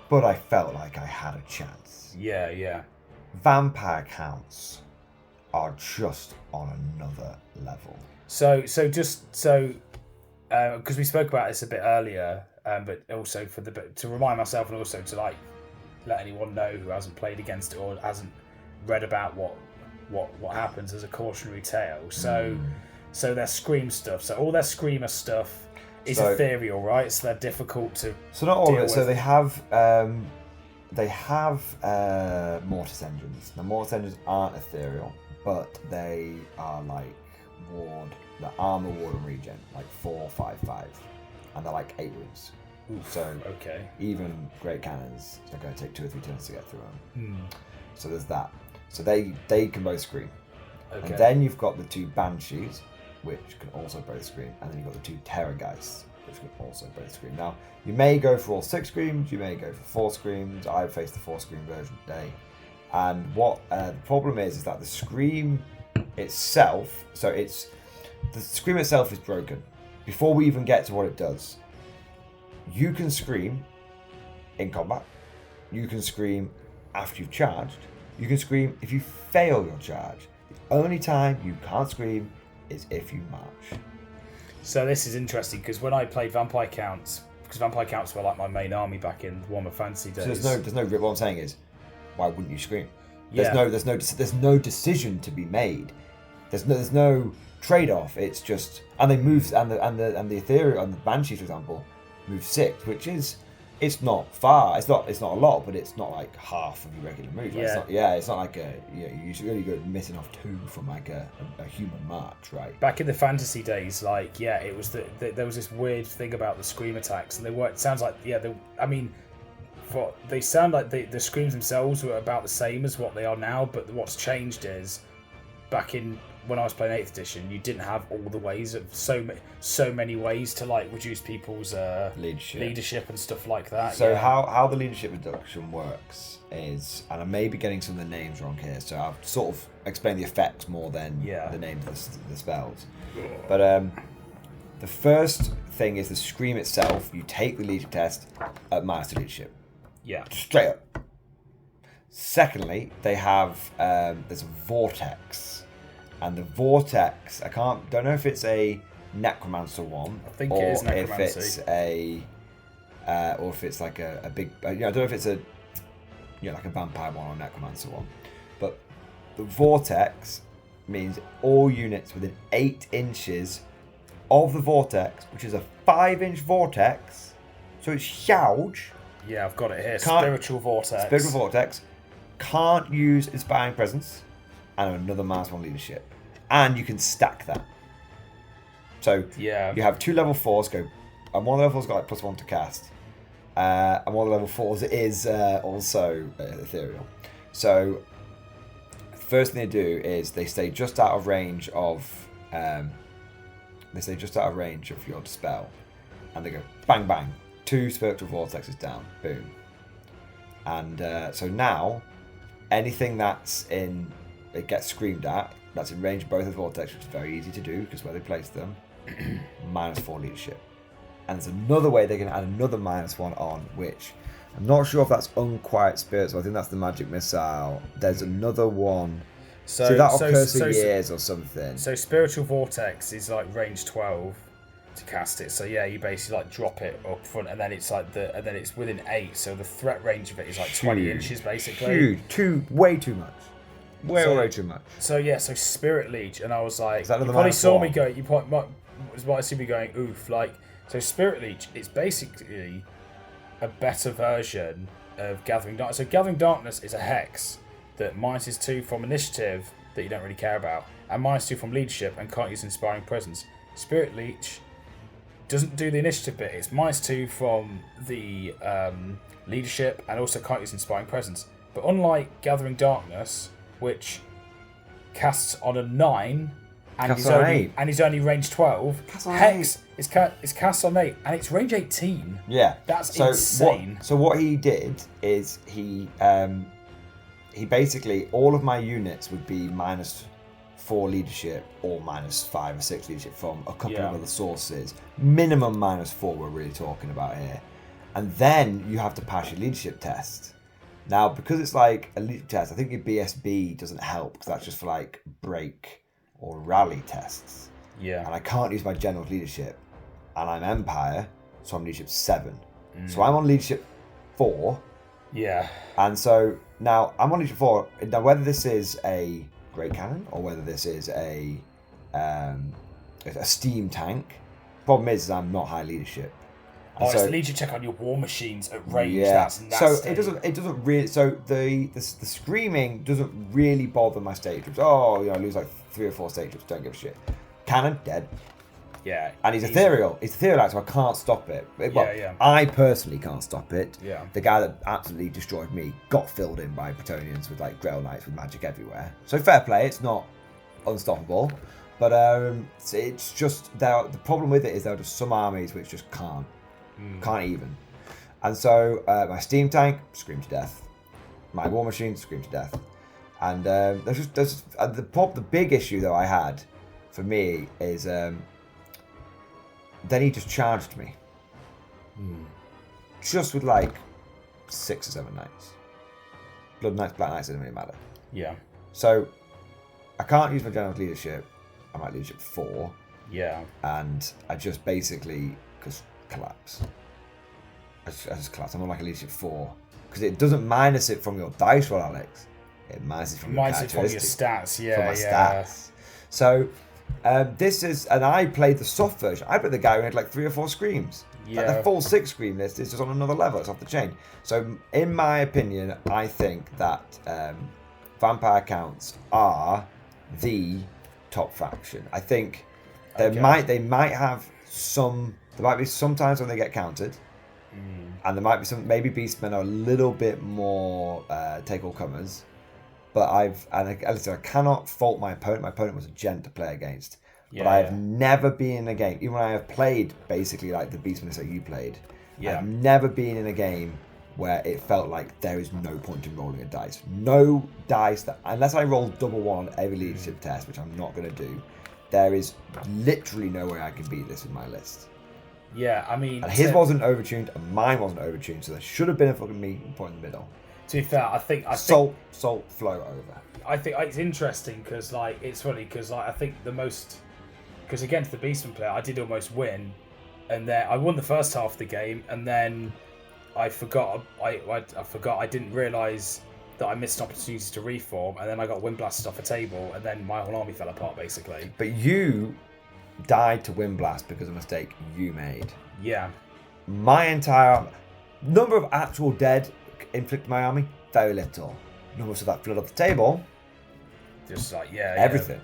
But I felt like I had a chance. Yeah. Vampire Counts are just on another level. Because we spoke about this a bit earlier, but also to remind myself, and also to like let anyone know who hasn't played against it or hasn't read about what happens as a cautionary tale. So their Scream stuff. So all their Screamer stuff is ethereal, right? So they're difficult to. So not all of it. So they have Mortis engines. Now Mortis engines aren't ethereal, but they are like the armor ward and regen, like 4, 5, 5, and they're like 8 wounds. So okay. Even great cannons are going to take 2 or 3 turns to get through them. So there's that. So they can both scream. Okay. And then you've got the 2 banshees, which can also both scream, and then you've got the 2 Terrorgeists, which can also both scream. Now, you may go for all 6 screams, you may go for 4 screams. I've faced the 4 scream version today. And what the problem is that the scream itself, the scream itself is broken. Before we even get to what it does, you can scream in combat, you can scream after you've charged, you can scream if you fail your charge. The only time you can't scream is if you march. So this is interesting, because when I played Vampire Counts, because Vampire Counts were like my main army back in Warhammer Fantasy days. So there's no. What I'm saying is, why wouldn't you scream? Yeah. There's no decision to be made. There's no trade-off. It's just, and they move, and the ethereal and the banshees, for example, move 6, which is, it's not far. It's not a lot, but it's not like half of your regular move. Yeah. It's not like you really go missing off 2 from like a human march, right? Back in the fantasy days, it was there was this weird thing about the scream attacks, and it sounds like they sound like the screams themselves were about the same as what they are now, but what's changed is back in when I was playing 8th edition, you didn't have all the ways of so many ways to like reduce people's leadership and stuff like that. So how the leadership reduction works is, and I may be getting some of the names wrong here, so I'll sort of explain the effects more than the names of the spells. But the first thing is the scream itself. You take the leadership test at -2 leadership. Yeah. Straight up. Secondly, they have there's a vortex. And the vortex, don't know if it's a necromancer one. I think it is necromancy. Or if it's like a big, I don't know if it's like a vampire one or a necromancer one. But the vortex means all units within 8 inches of the vortex, which is a 5-inch vortex, so it's huge. Yeah, I've got it here. Spiritual vortex can't use inspiring presence and another -1 leadership, and you can stack that. So you have 2 level 4s go, and one of the level 4s got like +1 to cast, and one of the level 4s is also ethereal. So the first thing they do is they stay just out of range of your dispel, and they go bang bang, 2 spiritual vortexes down, boom, and so now anything that's in it gets screamed at, that's in range of both of the vortex, which is very easy to do because where they place them, -4 leadership. And there's another way they can add another -1 on, which I'm not sure if that's Unquiet Spirit, so I think that's the magic missile. There's another one. So that'll curse for years or something. So Spiritual Vortex is like range 12, to cast it. So yeah, you basically like drop it up front, and then it's like and then it's within 8. So the threat range of it is like 20 inches basically. Huge, way too much. Way too much. So yeah, so Spirit Leech, and I was like, you probably saw me go. You might see me going oof. Like, so Spirit Leech, it's basically a better version of Gathering Darkness. So Gathering Darkness is a hex that -2 from initiative that you don't really care about, and -2 from leadership and can't use Inspiring Presence. Spirit Leech doesn't do the initiative bit. It's -2 from the leadership and also can't use Inspiring Presence. But unlike Gathering Darkness, which casts on a 9 and he's only range 12, Hex is cast on 8 and it's range 18. Yeah, that's insane. So what he did is he basically, all of my units would be -4 leadership or -5 or 6 leadership from a couple of other sources. Minimum -4 we're really talking about here. And then you have to pass your leadership test. Now, because it's like a leadership test, I think your BSB doesn't help because that's just for like break or rally tests. Yeah. And I can't use my general leadership. And I'm Empire, so I'm leadership 7. So I'm on leadership 4. Yeah. And so now I'm on leadership 4. Now, whether this is a Great Cannon or whether this is a steam tank, problem is I'm not high leadership. And it's the leadership check on your war machines at range. Yeah. That's nasty. So it doesn't really. So the screaming doesn't really bother my stage troops. Oh, I lose like 3 or 4 stage troops. Don't give a shit. Cannon dead. Yeah. And he's ethereal. It's ethereal, so I can't stop it. I personally can't stop it. Yeah. The guy that absolutely destroyed me got filled in by Bretonnians with like Grail Knights with magic everywhere. So fair play. It's not unstoppable, but it's just the problem with it is there are just some armies which just can't even. And so my steam tank screamed to death. My war machine screamed to death. And there's the big issue though I had for me is. Then he just charged me. Just with like 6 or 7 knights. Blood Knights, Black Knights, doesn't really matter. Yeah. So I can't use my general leadership. I'm at leadership 4. Yeah. And I just basically collapse. I just collapse. I'm on like a leadership 4. Because it doesn't minus it from your dice roll, Alex. It minuses from your characteristics. From your stats, yeah. From my stats. So this is, and I played the soft version. I played the guy who had like 3 or 4 screams. Yeah. Like the full 6 scream list is just on another level. It's off the chain. So, in my opinion, I think that vampire counts are the top faction. I think they might have some. There might be sometimes when they get counted, and there might be some. Maybe beastmen are a little bit more take all comers. But I cannot fault my opponent. My opponent was a gent to play against. But I have never been in a game, even when I have played basically like the Beastmen that you played, I've never been in a game where it felt like there is no point in rolling a dice. No dice, unless I roll double 1 on every leadership test, which I'm not going to do, there is literally no way I can beat this with my list. Yeah, I mean... And his wasn't overtuned and mine wasn't overtuned, so there should have been a fucking meeting point in the middle. To be fair, I think salt flow over. I think it's interesting because like it's funny because like I think because against the Beastman player I did almost win, and then I won the first half of the game, and then I forgot I didn't realise that I missed opportunities to reform, and then I got wind blasted off a table, and then my whole army fell apart basically. But you died to wind blast because of a mistake you made. Yeah. My entire number of actual dead inflicted my army, very little. Number of that flood off the table, just like everything.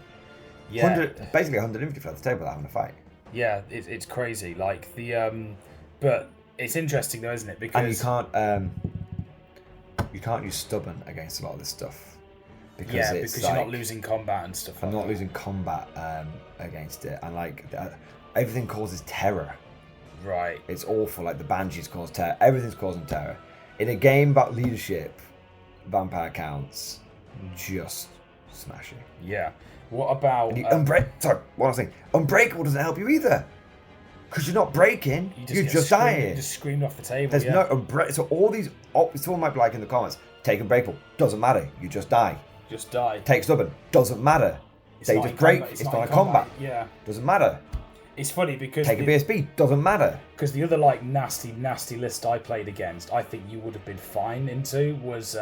Yeah, 100, basically 100 infantry flood off the table without having a fight. Yeah, it's crazy. Like the but it's interesting though, isn't it? Because and you can't use stubborn against a lot of this stuff because you're not losing combat and stuff. I'm not losing combat against it, and like everything causes terror. Right. It's awful. Like the banshees cause terror. Everything's causing terror. In a game about leadership, vampire counts just smashing. Yeah. What about Sorry, what I was saying. Unbreakable doesn't help you either, because you're not breaking. You're just dying. You just screamed off the table. There's no so all these. Someone might be like in the comments. Take unbreakable doesn't matter. You just die. Just die. Take stubborn doesn't matter. They just break. It's not a combat. Yeah. Doesn't matter. It's funny because take a BSB, doesn't matter. Because the other like nasty list I played against, I think you would have been fine into was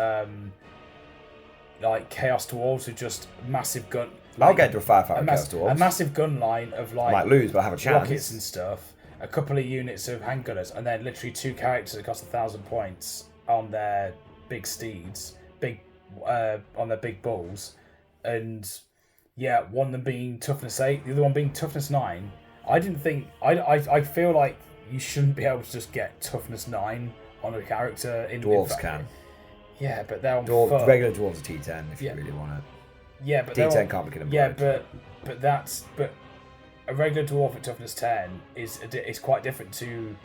like Chaos Dwarves with just massive gun. I'll get to a firefighter Chaos Dwarves. A massive gun line of like I might lose, but I have a chance. Rockets and stuff. A couple of units of handgunners, and then literally 2 characters that cost 1,000 points on their big steeds, on their big bulls, and yeah, one of them being toughness 8, the other one being toughness 9. I didn't think I feel like you shouldn't be able to just get toughness 9 on a character in Dwarves can. Yeah, but they're on foot. Regular dwarves are T10 if you really want it. Yeah, but T10 can't be given. Yeah, but a regular dwarf at toughness 10 is quite different to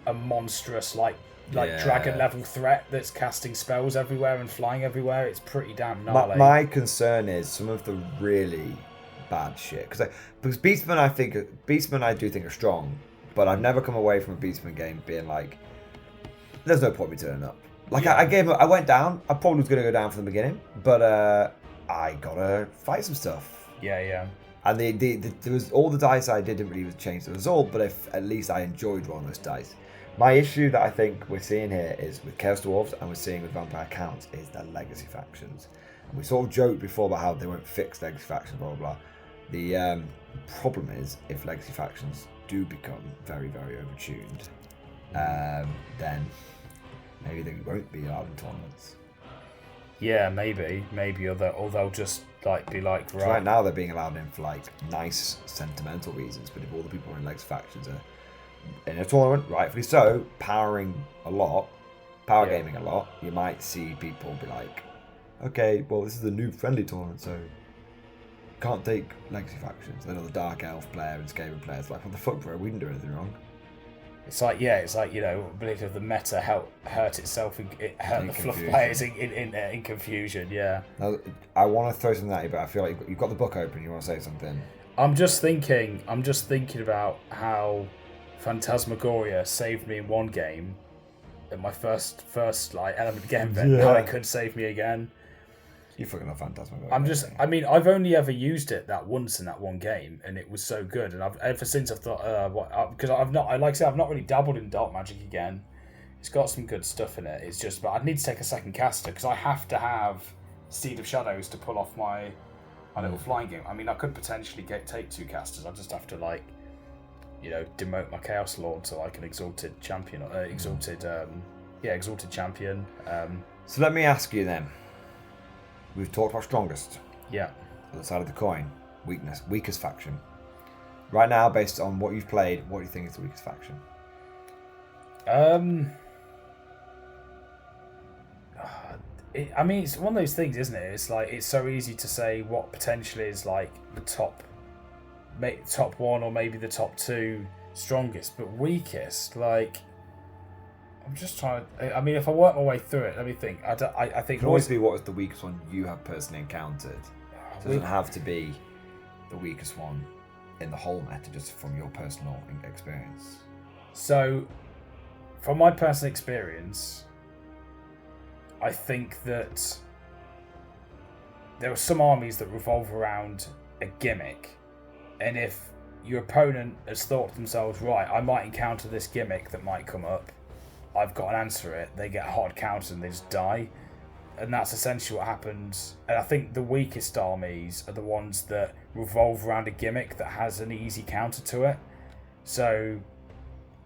a monstrous like dragon level threat that's casting spells everywhere and flying everywhere. It's pretty damn gnarly. My concern is some of the really bad shit because Beastmen I do think are strong, but I've never come away from a Beastman game being like, there's no point me turning up. Like I went down. I probably was going to go down from the beginning, but I gotta fight some stuff. Yeah. And there was all the dice I didn't really change the result, but at least I enjoyed rolling those dice. My issue that I think we're seeing here is with Chaos Dwarves and we're seeing with Vampire Counts is their legacy factions. And we sort of joked before about how they won't fix legacy factions, blah blah blah. The problem is if legacy factions do become very very overtuned, then maybe they won't be allowed in tournaments. Yeah, maybe, or they'll just like be like right now they're being allowed in for like nice sentimental reasons, but if all the people in legacy factions are in a tournament, rightfully so, gaming a lot, you might see people be like, okay, well this is a noob friendly tournament, so can't take legacy factions. Then the Dark Elf player and Skaven players like, what the fuck, bro, we didn't do anything wrong. It's like you know, I believe the meta hurt itself. It hurt the fluff players in confusion. Yeah. Now, I want to throw something at you, but I feel like you've got the book open. You want to say something? I'm just thinking about how Phantasmagoria saved me in one game, in my first like element game event. Now it could save me again. You fucking love Phantasmagoria. I've only ever used it that once in that one game, and it was so good. And ever since I've thought, because I've not really dabbled in dark magic again. It's got some good stuff in it. It's just, but I'd need to take a second caster because I have to have Steed of Shadows to pull off my little flying game. I mean, I could potentially take 2 casters. I just have to demote my Chaos Lord so I can exalted champion. Exalted champion. So let me ask you then. We've talked about strongest. Yeah. Other side of the coin, weakest faction. Right now, based on what you've played, what do you think is the weakest faction? It's one of those things, isn't it? It's like it's so easy to say what potentially is like the top 1 or maybe the top 2 strongest, but weakest, like. I'm just trying to. I mean, if I work my way through it, let me think. I think it can always be what is the weakest one you have personally encountered. So it doesn't have to be the weakest one in the whole meta, just from your personal experience. So, from my personal experience, I think that there are some armies that revolve around a gimmick, and if your opponent has thought to themselves, right, I might encounter this gimmick that might come up. I've got an answer to it. They get a hard counter and they just die. And that's essentially what happens. And I think the weakest armies are the ones that revolve around a gimmick that has an easy counter to it. So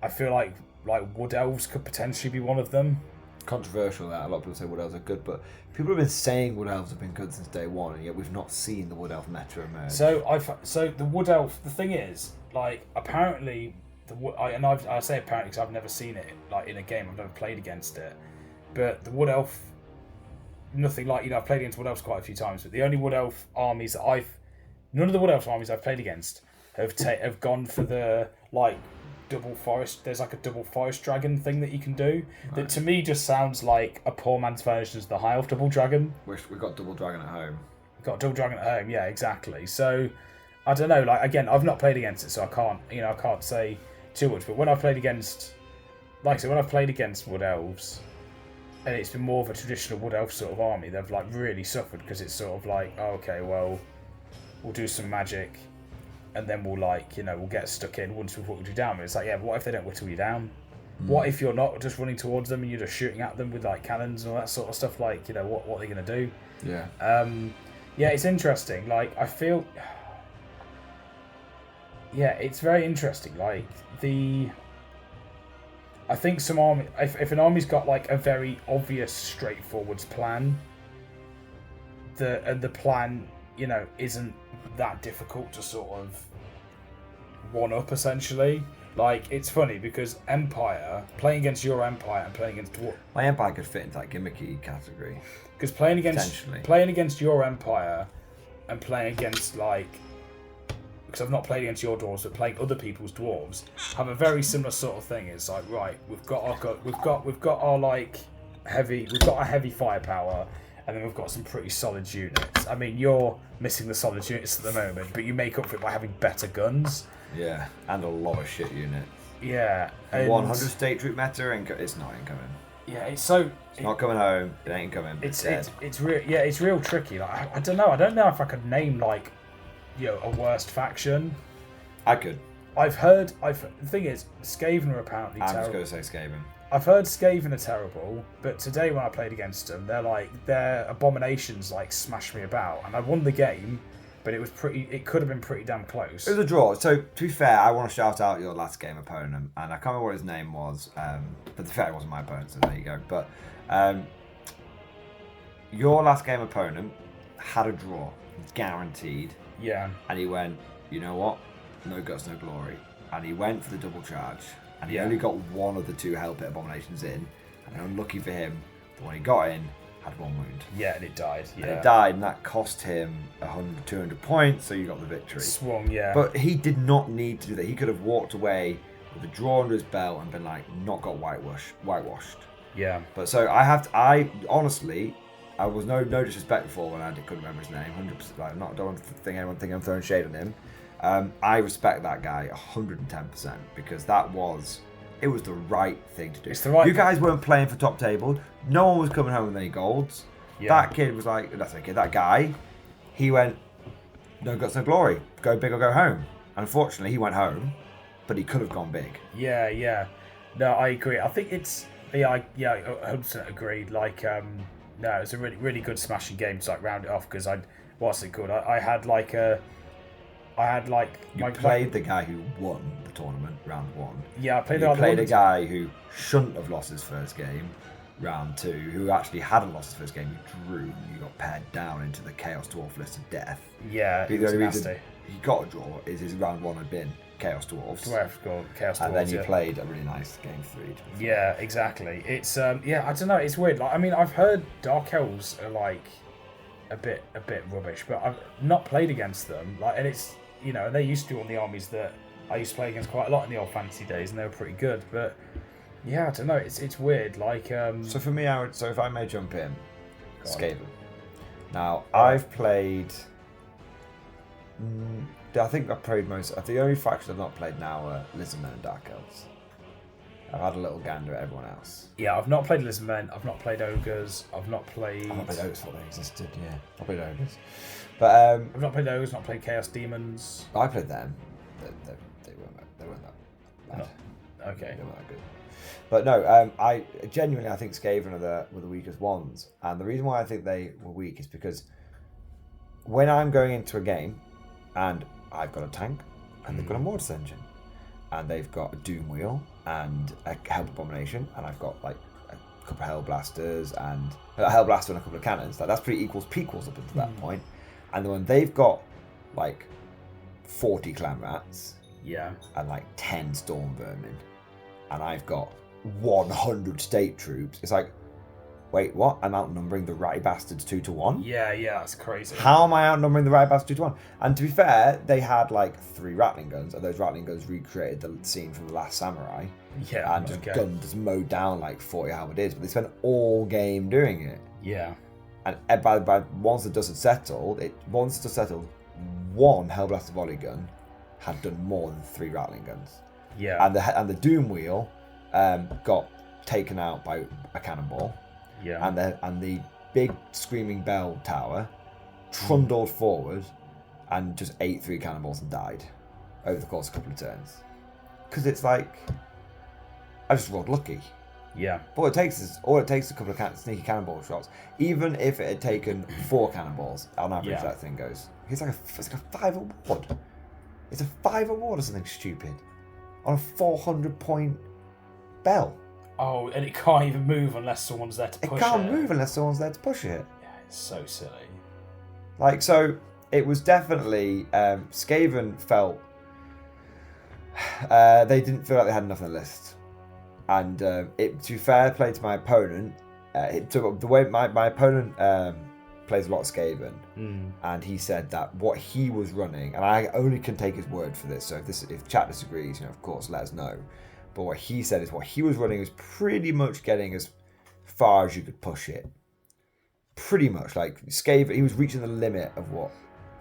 I feel like Wood Elves could potentially be one of them. Controversial that. A lot of people say Wood Elves are good, but people have been saying Wood Elves have been good since day one, and yet we've not seen the Wood Elf meta emerge. So the Wood Elf, the thing is, like, apparently... I say apparently because I've never seen it like in a game. I've never played against it, but the Wood Elf, nothing like I've played against Wood Elves quite a few times, but the only Wood Elf armies that none of the Wood Elf armies I've played against have gone for the like double forest. There's like a double forest dragon thing that you can do that to me just sounds like a poor man's version of the High Elf double dragon. Wish we got double dragon at home. Got double dragon at home, yeah, exactly. So I don't know. Like again, I've not played against it, so I can't say too much, but when I've played against, Wood Elves, and it's been more of a traditional Wood Elf sort of army, they've like really suffered because it's sort of like, oh, okay, well, we'll do some magic, and then we'll we'll get stuck in once we've whittled you down. And it's like, yeah, but what if they don't whittle you down? What if you're not just running towards them and you're just shooting at them with like cannons and all that sort of stuff? Like, what are they going to do? Yeah. Yeah, it's interesting. Like, I feel, yeah, it's very interesting. Like I think some army, if an army's got like a very obvious, straightforward plan, the plan, isn't that difficult to sort of one up essentially. Like, it's funny because Empire, playing against your Empire and playing against my Empire could fit into that gimmicky category. Because playing against your Empire and playing against because I've not played against your dwarves, but playing other people's dwarves have a very similar sort of thing. It's like, right, we've got our heavy firepower, and then we've got some pretty solid units. I mean, you're missing the solid units at the moment, but you make up for it by having better guns. Yeah, and a lot of shit units. Yeah. 100 state troop meta, it's not incoming. Yeah, it's not coming home. It ain't coming. It's real tricky. Like, I don't know. I don't know if I could name a worst faction. I could. The thing is, Skaven are apparently terrible. I'm just going to say Skaven. I've heard Skaven are terrible, but today when I played against them, their abominations smashed me about, and I won the game. But it could have been pretty damn close. It was a draw. So, to be fair, I want to shout out your last game opponent. And I can't remember what his name was. But to be fair, it wasn't my opponent, so there you go. But your last game opponent had a draw. Guaranteed. Yeah. And he went, you know what? No guts, no glory. And he went for the double charge. And he only got one of the two Hell Pit abominations in. And unlucky for him, the one he got in had one wound. Yeah, and it died. Yeah. And it died, and that cost him 100, 200 points, so you got the victory. Swung, yeah. But he did not need to do that. He could have walked away with a draw under his belt and been not got whitewashed. Yeah. But so I honestly, I was no disrespect before when I couldn't remember his name. 100%. Don't think anyone think I'm throwing shade on him. I respect that guy 110% because it was the right thing to do. It's the right. You guys weren't playing for top table. No one was coming home with any golds. Yeah. That kid was that guy, he went, no guts, no glory. Go big or go home. Unfortunately, he went home, but he could have gone big. Yeah. No, I agree. I think it's, I 100% agreed. No, it's a really, really good smashing game to round it off because what's it called? I had You played the guy who won the tournament, round one. Yeah, I played a guy who shouldn't have lost his first game, round two, who actually hadn't lost his first game. You drew, you got pared down into the Chaos Dwarf list of death. Yeah, the only reason he got a draw is his round one had been Chaos Dwarfs. Chaos Dwarfs. And then you played a really nice game 3. Yeah, exactly. It's I don't know. It's weird. I've heard Dark Elves are a bit rubbish, but I've not played against them. And it's. They used to be one of the armies that I used to play against quite a lot in the old fantasy days, and they were pretty good. But yeah, I don't know. It's weird. So for me, if I may jump in, Skaven. Now I've played. I think I've played most. The only factions I've not played now are Lizardmen and Dark Elves. I've had a little gander at everyone else. Yeah, I've not played Lizardmen. I've not played Ogres. I've not played Ogres. Thought they existed. Yeah, I've played Ogres. But I've not played Ogres. Not played Chaos Demons. I played them. They weren't that bad. No. Okay. They weren't that good. But no, I genuinely think Skaven were the weakest ones, and the reason why I think they were weak is because when I'm going into a game, and I've got a tank, and they've got a Mortis engine, and they've got a Doom Wheel and a Hell Abomination, and I've got a couple of Hell Blasters and a Hell Blaster and a couple of cannons. That's pretty equals up until that point. And then when they've got 40 Clan Rats, yeah, and 10 Storm Vermin, and I've got 100 State Troops, it's wait, what? I'm outnumbering the Ratty Bastards 2-1? Yeah, that's crazy. How am I outnumbering the Ratty Bastards 2-1? And to be fair, they had 3 Rattling Guns, and those Rattling Guns recreated the scene from The Last Samurai. Yeah, and just mowed down 40 halberdiers, but they spent all game doing it. Yeah. And by once the dust had settled, one Hellblaster volley gun had done more than 3 Rattling Guns. Yeah. And the Doom Wheel got taken out by a cannonball. Yeah. And the big Screaming Bell Tower trundled forward and just ate 3 cannonballs and died. over the course of a couple of turns. Because it's like, I just rolled lucky. Yeah. But all it takes is a couple of sneaky cannonball shots. Even if it had taken 4 cannonballs, on average that thing goes. It's like a 5 award. It's a 5 award or something stupid. On a 400-point bell. Oh, and it can't even move unless someone's there to push it. It can't move unless someone's there to push it. Yeah, it's so silly. Like, so, it was definitely, Skaven felt, they didn't feel like they had enough on the list. And to be fair play to my opponent, the way my opponent plays a lot of Skaven, and he said that what he was running, and I only can take his word for this, so if chat disagrees, of course, let us know. But what he said is what he was running was pretty much getting as far as you could push it. Pretty much, like Skaven, he was reaching the limit of what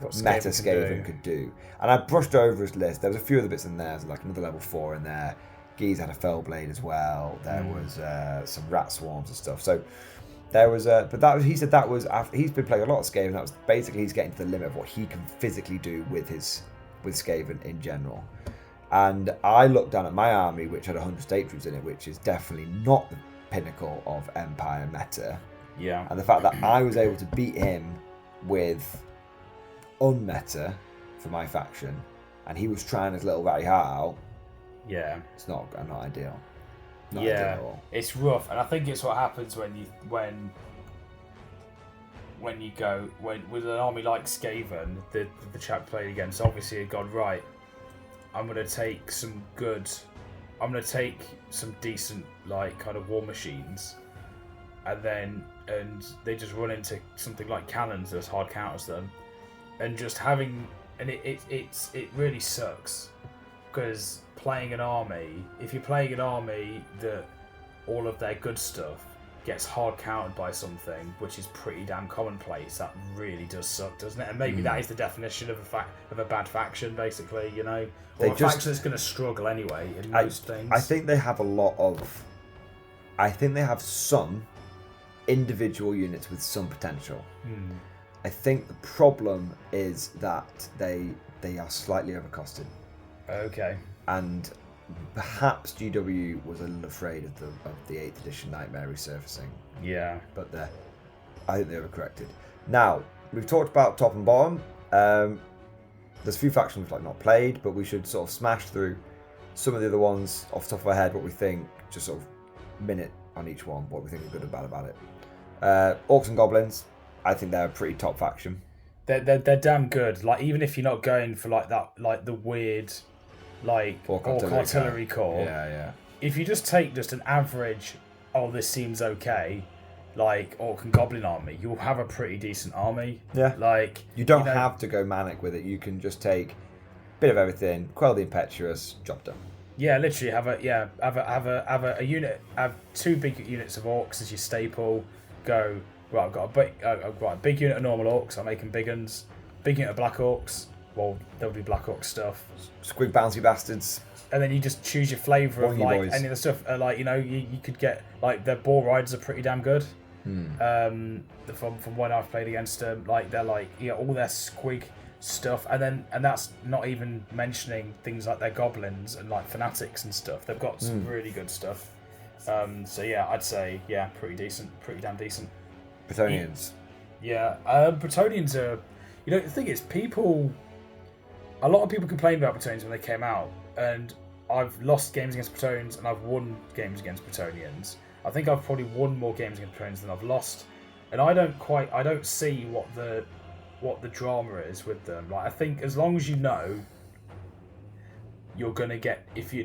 meta Skaven could do. And I brushed over his list. There was a few other bits in there, so like another level 4 in there. Geese had a Fellblade as well. There was some rat swarms and stuff. So there was he said that was after he's been playing a lot of Skaven. That was basically he's getting to the limit of what he can physically do with Skaven in general. And I looked down at my army, which had 100 state troops in it, which is definitely not the pinnacle of Empire meta. Yeah. And the fact that I was able to beat him with unmeta for my faction, and he was trying his little ratty heart out. Yeah. It's not ideal. Not yeah. ideal at all. It's rough, and I think it's what happens when you go with an army like Skaven, the chap played against obviously had gone right. I'm gonna take some decent like kind of war machines, and they just run into something like cannons that hard counters them, and just having it really sucks because if you're playing an army that all of their good stuff gets hard countered by something which is pretty damn commonplace, that really does suck, doesn't it? And maybe that is the definition of a bad faction, basically, or a faction that's going to struggle anyway in most things. I think they have some individual units with some potential. I think the problem is that they are slightly overcosted. Okay. And perhaps GW was a little afraid of the 8th edition Nightmare resurfacing. Yeah. But I think they overcorrected. Now, we've talked about top and bottom. There's a few factions we've not played, but we should sort of smash through some of the other ones off the top of our head, what we think, just sort of minute on each one, what we think is good and bad about it. Orcs and Goblins, I think they're a pretty top faction. They're damn good. Like, even if you're not going for the weird Orc artillery corps. Yeah. If you just take an average, this seems okay, like Orc and Goblin army, you'll have a pretty decent army. Yeah. Like, you don't have to go manic with it. You can just take a bit of everything, quell the impetuous, job done. Yeah, literally have a unit, have 2 big units of orcs as your staple. Go right. I've got a big unit of normal orcs. I'm making big uns. Big unit of black orcs. Well, there'll be black orc stuff. Squig bouncy bastards. And then you just choose your flavour of boys. any of the stuff. You could get their ball riders are pretty damn good. From when I've played against them, they're all their squig stuff, and that's not even mentioning things like their goblins and fanatics and stuff. They've got some really good stuff. So yeah, I'd say pretty decent, pretty damn decent. Bretonnians. Yeah, Bretonnians are. The thing is, a lot of people complained about Bretonnians when they came out, and I've lost games against Bretonnians and I've won games against Bretonnians. I think I've probably won more games against Bretonnians than I've lost, and I don't see what the drama is with them. I think as long as you're gonna get, if you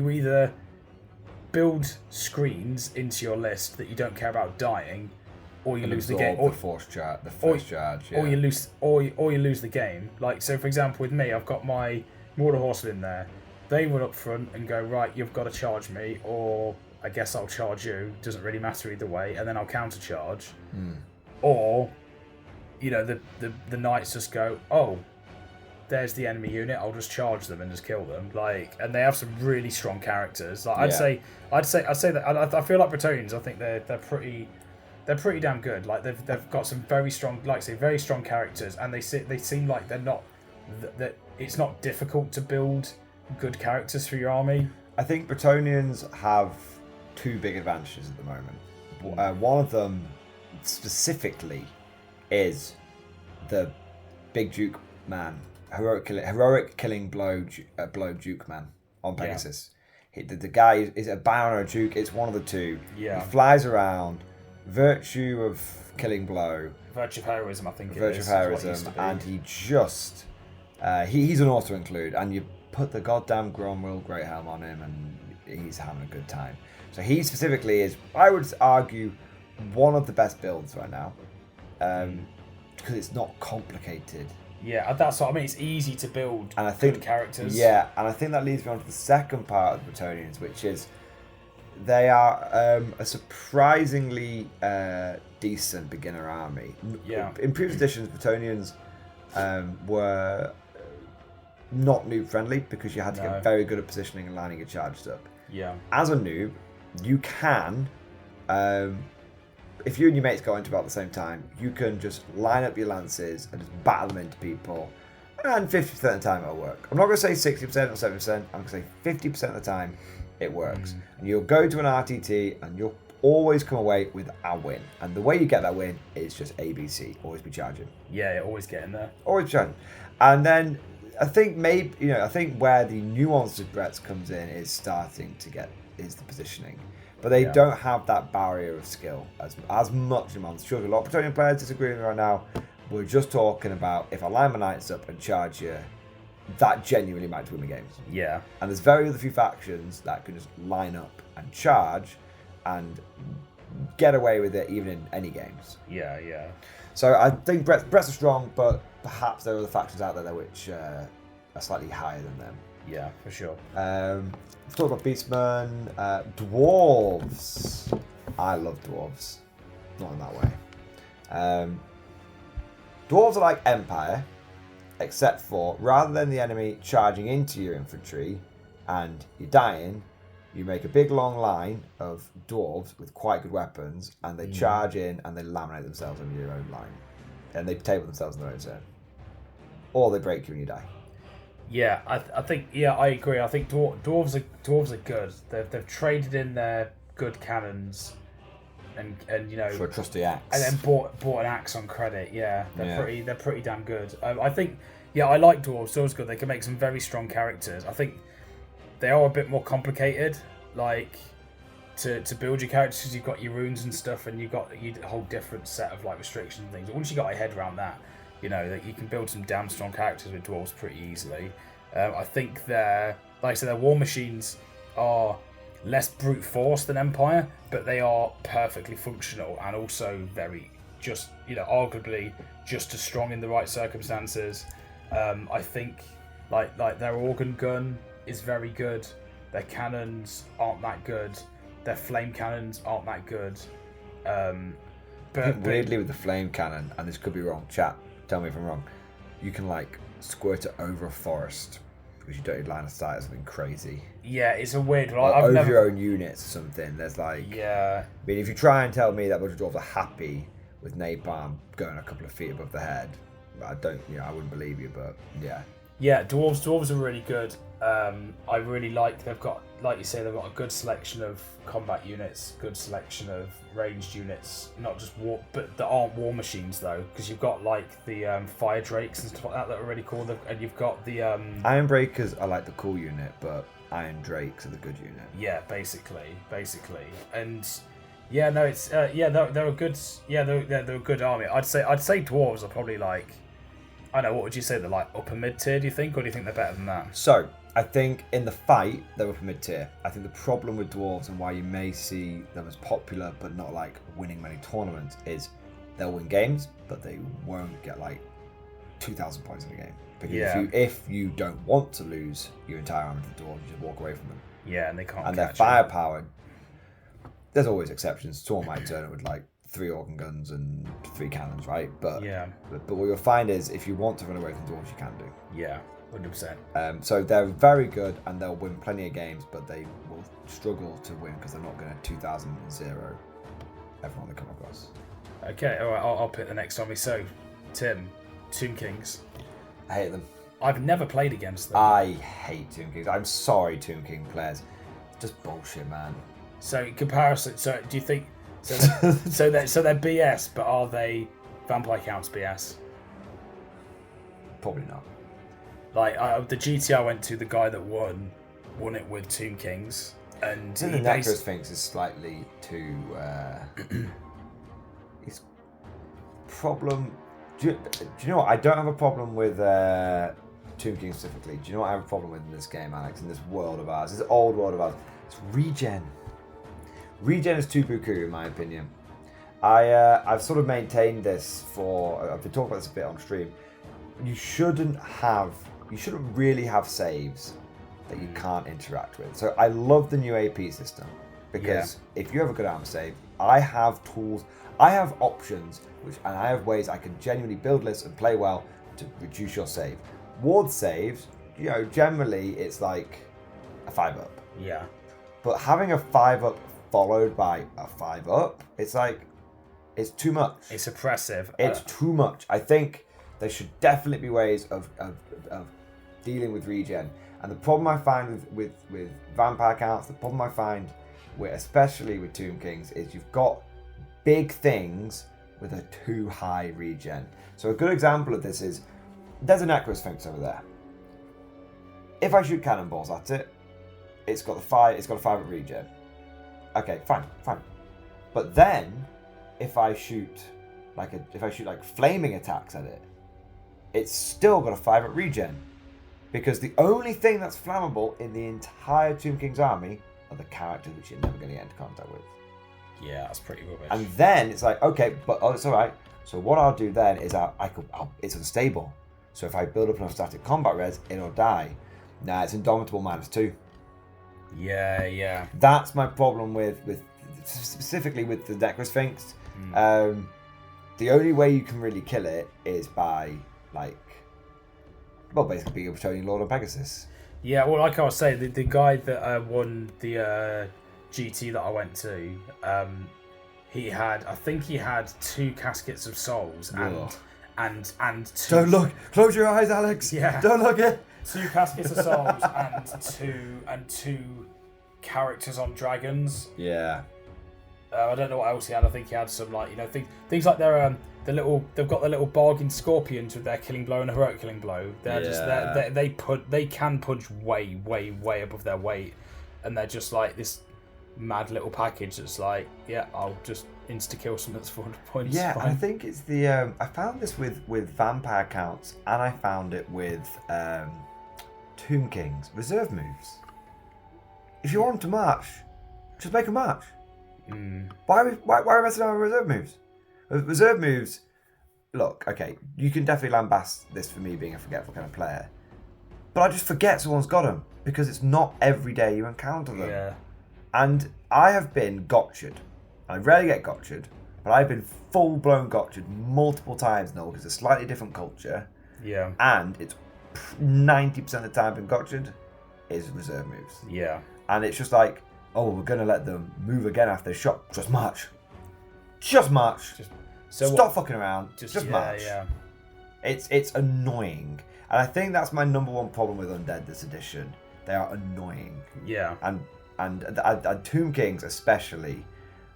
either build screens into your list that you don't care about dying, or you lose the game, or first charge, or you lose the game. So for example, with me, I've got my Mortar Horsemen in there. They run up front and go, right, you've got to charge me, or I guess I'll charge you. Doesn't really matter either way, and then I'll counter charge. Or, the knights just go, oh, there's the enemy unit. I'll just charge them and just kill them. And they have some really strong characters. I'd say that I feel like Bretonnians. I think they're they're pretty damn good. Like they've got some very strong, like I say, very strong characters, and they seem like they're not that it's not difficult to build good characters for your army. I think Bretonnians have two big advantages at the moment. One of them specifically is the big Duke man, heroic killing blow Duke man on Pegasus. The guy is a Baron or a Duke. It's one of the two. Yeah. He flies around. Virtue of killing blow. Virtue of heroism, I think. Virtue of heroism, and he just he's an auto include, and you put the goddamn Gromwell Great Helm on him, and he's having a good time. So he specifically is, I would argue, one of the best builds right now, because it's not complicated. Yeah, that's what I mean. It's easy to build and I think, good characters. Yeah, and I think that leads me on to the second part of the Bretonnians, which is they are a surprisingly decent beginner army. Yeah. In previous editions, Bretonnians were not noob friendly because you had to get very good at positioning and lining your charges up. Yeah. As a noob, you can, if you and your mates go into battle at the same time, you can just line up your lances and just battle them into people, and 50% of the time it'll work. I'm not going to say 60% or 70%, I'm going to say 50% of the time it works. And you'll go to an RTT and you'll always come away with a win. And the way you get that win is just ABC, always be charging. Yeah, always get in there. Always be charging. And then I think I think where the nuance of Brett's comes in is the positioning. But they don't have that barrier of skill as much amongst children. A lot of Bretonnian players disagree with me right now. We're just talking about if I line my knights up and charge you, that genuinely might win me games. Yeah. And there's very few factions that can just line up and charge and get away with it even in any games. Yeah, yeah. So I think Brett's are strong, but perhaps there are other factions out there which are slightly higher than them. Yeah, for sure. We've talked about Beastmen, Dwarves. I love Dwarves. Not in that way. Dwarves are like Empire, except for rather than the enemy charging into your infantry and you're dying, you make a big long line of dwarves with quite good weapons, and they charge in and they laminate themselves on your own line, and they table themselves on their own turn, or they break you and you die. Yeah, I think I agree. I think dwarves are good. They've traded in their good cannons, and for a trusty axe, and then bought an axe on credit. Yeah, they're pretty damn good. I think I like dwarves. Dwarves are good. They can make some very strong characters. I think they are a bit more complicated, like to build your characters, because you've got your runes and stuff, and you've got a whole different set of like restrictions and things. Once you got your head around that, that you can build some damn strong characters with dwarves pretty easily. I think their war machines are less brute force than Empire, but they are perfectly functional and also very arguably just as strong in the right circumstances. I think like their organ gun is very good. Their cannons aren't that good. Their flame cannons aren't that good. But weirdly with the flame cannon, and this could be wrong, chat, tell me if I'm wrong, you can like squirt it over a forest because you don't need line of sight or something crazy. Yeah, it's a weird one. Or over your own units or something. There's like, yeah. I mean, if you try and tell me that bunch of dwarves are happy with napalm going a couple of feet above the head, I wouldn't believe you, but yeah. Yeah, dwarves are really good. I really like, they've got, like you say, they've got a good selection of combat units, good selection of ranged units, not just but that aren't war machines though, because you've got like the fire drakes and stuff like that are really cool, and you've got the Iron Breakers are like the cool unit, but Iron Drakes are the good unit. Yeah, basically, and yeah, no, it's they're a good, they're a good army. I'd say dwarves are probably like, I don't know, what would you say, they're like upper mid tier, do you think, or do you think they're better than that? So I think in the fight they're upper mid tier. I think the problem with dwarves and why you may see them as popular but not like winning many tournaments is they'll win games, but they won't get like 2,000 points in a game. Because if you don't want to lose your entire army to the dwarves, you just walk away from them. Yeah, and they can't. And their firepower, there's always exceptions. Someone might turn it with like 3 organ guns and 3 cannons, right? But what you'll find is if you want to run away from dwarves, you can do. Yeah, 100%. So they're very good and they'll win plenty of games, but they will struggle to win because they're not going to 2,000-0 everyone they come across. Okay, all right, I'll pick the next army. So, Tim, Tomb Kings. I hate them. I've never played against them. I hate Tomb Kings. I'm sorry, Tomb King players. Just bullshit, man. So, in comparison, so do you think so? So they're BS, but are they vampire counts BS? Probably not. Like the GT I went to, the guy that won it with Tomb Kings, and the Necros Sphinx is slightly too. His problem. Do you know what? I don't have a problem with Tomb King specifically. Do you know what I have a problem with in this game, Alex? In this world of ours, this old world of ours, it's regen. Regen is too buku, in my opinion. I've sort of maintained this for. I've been talking about this a bit on stream. You shouldn't really have saves that you can't interact with. So I love the new AP system because if you have a good armor save, I have tools, I have options, and I have ways I can genuinely build lists and play well to reduce your save. Ward saves, generally it's like a 5-up. Yeah. But having a 5-up followed by a 5-up, it's too much. It's oppressive. It's too much. I think there should definitely be ways of dealing with regen. And the problem I find with vampire counts, the problem I find especially with Tomb Kings, is you've got big things with a too high regen. So a good example of this is, there's a Necro Sphinx over there. If I shoot cannonballs at it, it's got a 5-up regen. Okay, fine. But then, if I shoot like flaming attacks at it, it's still got a 5-up regen. Because the only thing that's flammable in the entire Tomb King's army are the characters which you're never going to get into contact with. Yeah, that's pretty rubbish. And then it's like, okay, but it's alright. So what I'll do then is it's unstable. So if I build up enough static combat res, it'll die. Nah, it's Indomitable -2. Yeah. That's my problem with specifically with the Necro Sphinx. The only way you can really kill it is by basically being a Plutonian Lord on Pegasus. Yeah, well, like I was saying, the guy that won the GT that I went to, I think he had 2 Caskets of Souls and 2. Don't look. Close your eyes, Alex. Yeah. Don't look it. 2 Caskets of Souls and two characters on dragons. Yeah. I don't know what else he had. I think he had some things like they've got the little bargain scorpions with their killing blow and heroic killing blow. They're they can punch way above their weight, and they're just like this mad little package that's like, yeah, I'll just insta kill something that's 400 points. Yeah, and I think it's the I found this with vampire counts, and I found it with Tomb Kings reserve moves. If you want to march, just make a march. Why are we messing around with reserve moves? Reserve moves, look, okay, you can definitely lambast this for me being a forgetful kind of player, but I just forget someone's got them because it's not every day you encounter them. Yeah. And I have been gotcha'd. I rarely get gotcha'd, but I've been full-blown gotcha'd multiple times now because it's a slightly different culture. Yeah. And it's 90% of the time I've been gotcha'd is reserve moves. Yeah. And it's just like, oh, we're going to let them move again after they shot. Just march. Stop fucking around. Just march. Yeah. It's annoying. And I think that's my number one problem with Undead this edition. They are annoying. Yeah. And Tomb Kings especially,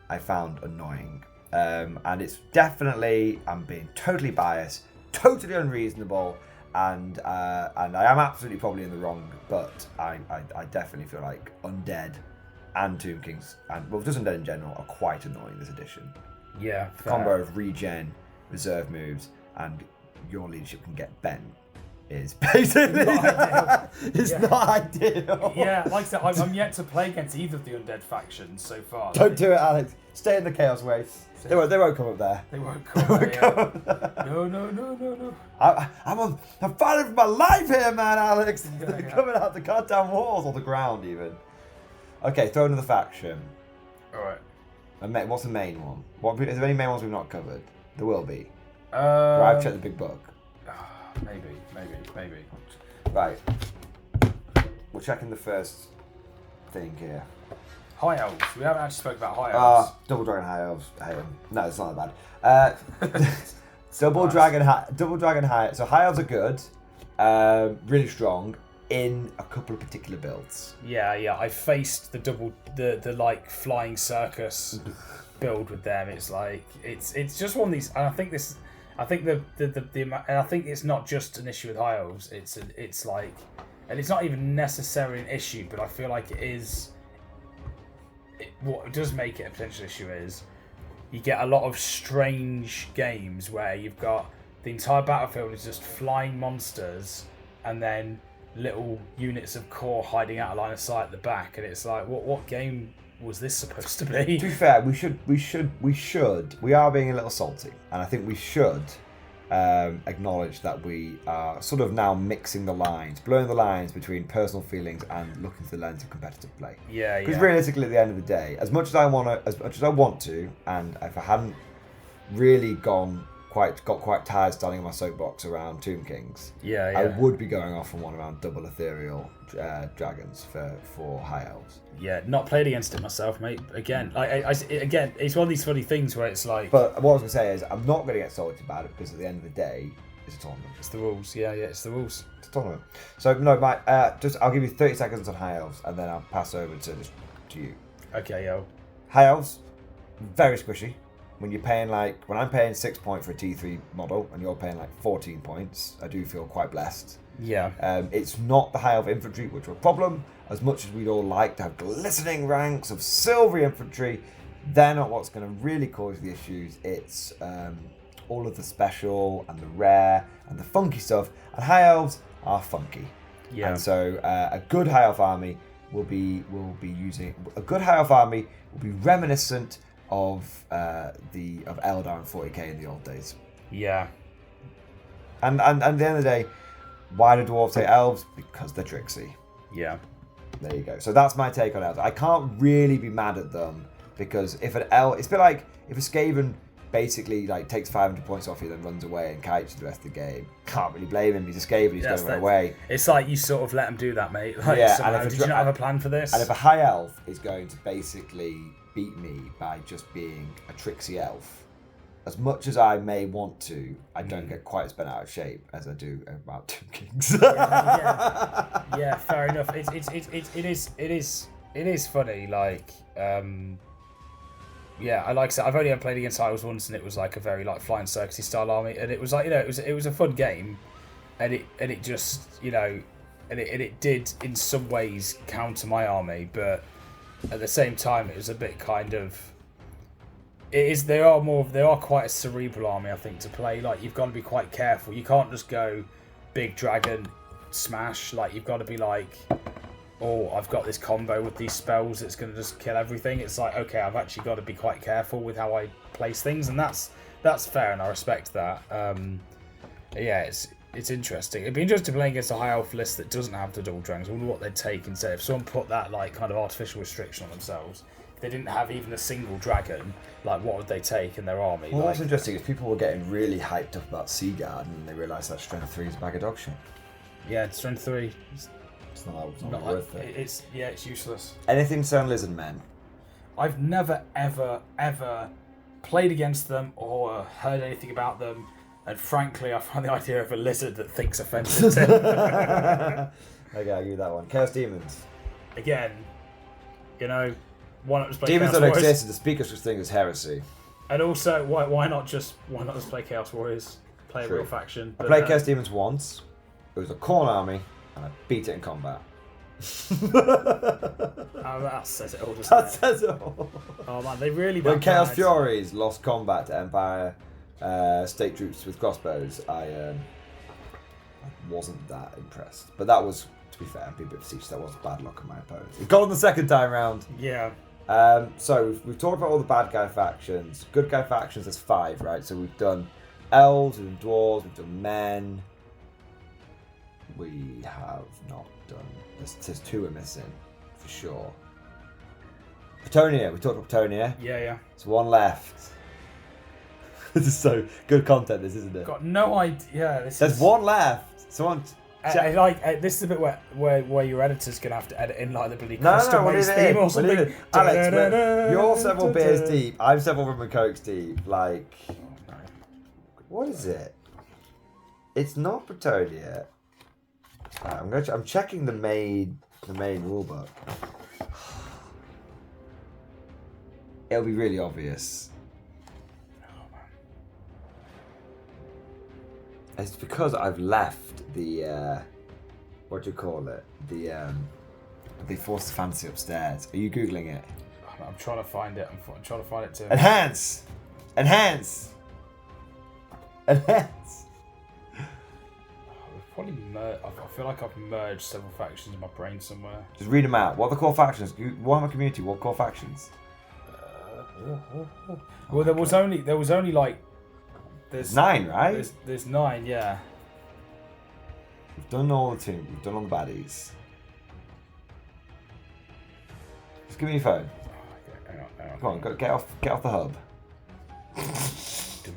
I found annoying. And it's definitely, I'm being totally biased, totally unreasonable, and I am absolutely probably in the wrong, but I definitely feel like Undead and Tomb Kings, and well, just Undead in general, are quite annoying this edition. Yeah. The combo of regen, reserve moves, and your leadership can get bent is basically not ideal. Yeah, like I said, I'm yet to play against either of the Undead factions so far. Don't do it, Alex. Stay in the Chaos Waves. They won't come up there. They won't come up there. No. I'm fighting for my life here, man, Alex. They're coming out the goddamn walls or the ground, even. Okay, throw another faction. All right. What's the main one? Is there any main ones we've not covered? There will be. I've checked the big book. Maybe. Right. We're checking the first thing here. High elves. We haven't actually spoken about high elves. Double dragon high elves. No, it's not that bad. Double dragon high. So high elves are good, really strong in a couple of particular builds. Yeah. I faced the like flying circus build with them. It's like it's just one of these. And I think it's not just an issue with high elves. It's like, and it's not even necessarily an issue, but I feel like it is. What does make it a potential issue is you get a lot of strange games where you've got the entire battlefield is just flying monsters and then little units of core hiding out of line of sight at the back, and it's like, what game was this supposed to be? To be fair, we are being a little salty, and I think we should acknowledge that we are sort of now mixing the lines, blurring the lines between personal feelings and looking through the lens of competitive play. Yeah. Because realistically, at the end of the day, as much as I want to, and if I hadn't really got quite tired standing on my soapbox around Tomb Kings, I would be going off on one around double ethereal dragons for high elves. Yeah, not played against it myself, mate. Again, again, it's one of these funny ththings where it's like. But what I was gonna say is, I'm not gonna get salty about it because at the end of the day, it's a tournament. It's the rules. Yeah, it's the rules. It's a tournament. So no, Mike, I'll give you 30 seconds on high elves, and then I'll pass over to you. Okay, yo. High elves, very squishy. When I'm paying 6 points for a T3 model, and you're paying like 14 points, I do feel quite blessed. Yeah. It's not the high elf infantry, which are a problem. As much as we'd all like to have glistening ranks of silvery infantry, they're not what's going to really cause the issues. It's all of the special and the rare and the funky stuff. And high elves are funky. Yeah. And so a good high elf army will be reminiscent of Eldar and 40k in the old days. Yeah. And at the end of the day, why do dwarves say elves? Because they're tricksy. Yeah. There you go. So that's my take on elves. I can't really be mad at them because if an elf, it's a bit like if a Skaven basically like takes 500 points off you, then runs away and kites the rest of the game. Can't really blame him. He's a Skaven. He's going to run away. It's like you sort of let him do that, mate. Like, yeah. somehow, did you not have a plan for this? And if a high elf is going to basically beat me by just being a tricksy elf, as much as I may want to, I don't get quite as bent out of shape as I do about Tomb Kings. yeah, fair enough. It is funny. Like, yeah, I like. I've only ever played against Idols once, and it was like a very like flying circusy style army, and it was like, it was a fun game, and it just and it did in some ways counter my army, but at the same time it was a bit kind of. They are quite a cerebral army, I think, to play. Like, you've got to be quite careful. You can't just go big dragon smash. Like, you've got to be like, oh, I've got this combo with these spells that's going to just kill everything. It's like, okay, I've actually got to be quite careful with how I place things, and that's fair, and I respect that. Yeah, it's interesting. It'd be interesting playing against a high elf list that doesn't have the double dragons. I wonder what they'd take instead. If someone put that like kind of artificial restriction on themselves, if they didn't have even a single dragon, like what would they take in their army? Well, what's interesting is people were getting really hyped up about Seaguard, and they realised that strength 3 is a bag of dog shit. Yeah, strength 3. It's not worth it. It's useless. Anything Stone Lizard Men? I've never ever played against them or heard anything about them, and frankly, I find the idea of a lizard that thinks offensive. Okay, I'll give you that one. Chaos Demons. Again, why not just play Demons Chaos don't Warriors? exist. The speaker such thing as heresy. And also, why not just play Chaos Warriors? Play True. a real faction. I played Chaos Demons once. It was a corn army, and I beat it in combat. Oh, that says it all, doesn't That it? says it all. Oh man, they really. When Chaos Furies lost combat to Empire state troops with crossbows, I wasn't that impressed. But that was, to be fair, a bit facetious. That was bad luck on my opponents. It got on the second time round. Yeah. So we've talked about all the bad guy factions. Good guy factions, there's 5, right? So we've done elves, we've done dwarves, we've done men. We have not done. There's 2 we're missing, for sure. Petonia, we talked about Petonia. Yeah. There's 1 left. This is so good content, this, isn't it? Got no idea. There's 1 left. Someone This is a bit where your editor's gonna have to edit in like the bloody No, custom theme or something. Alex, you're several beers deep. I'm several rum and cokes deep. Like, what is it? It's not Pretodia. I'm checking the main rulebook. It'll be really obvious. It's because I've left the what do you call it? The Force of Fantasy upstairs. Are you googling it? I'm trying to find it. I'm trying to find it too. Enhance. Probably I feel like I've merged several factions in my brain somewhere. Just read them out. What are the core factions? Warhammer community. What core factions? Well, there was only like there's 9, right? There's 9, yeah. We've done all the team. We've done all the baddies. Just give me your phone. Hang on. Come on, get off the hub. The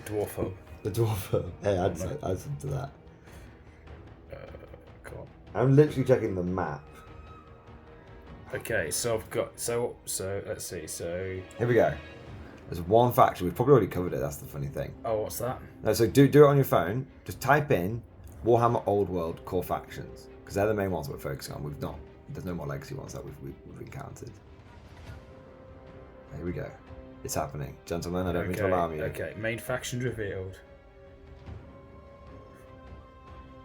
dwarf hub. The dwarf hub. Hey, add something to that. Come on. I'm literally checking the map. Okay, so I've got so let's see. So here we go. There's one faction. We've probably already covered it. That's the funny thing. Oh, what's that? No, so do it on your phone. Just type in Warhammer Old World core factions because they're the main ones we're focusing on. There's no more legacy ones that we've encountered. Here we go. It's happening, gentlemen. I don't mean to alarm you. Okay, main factions revealed.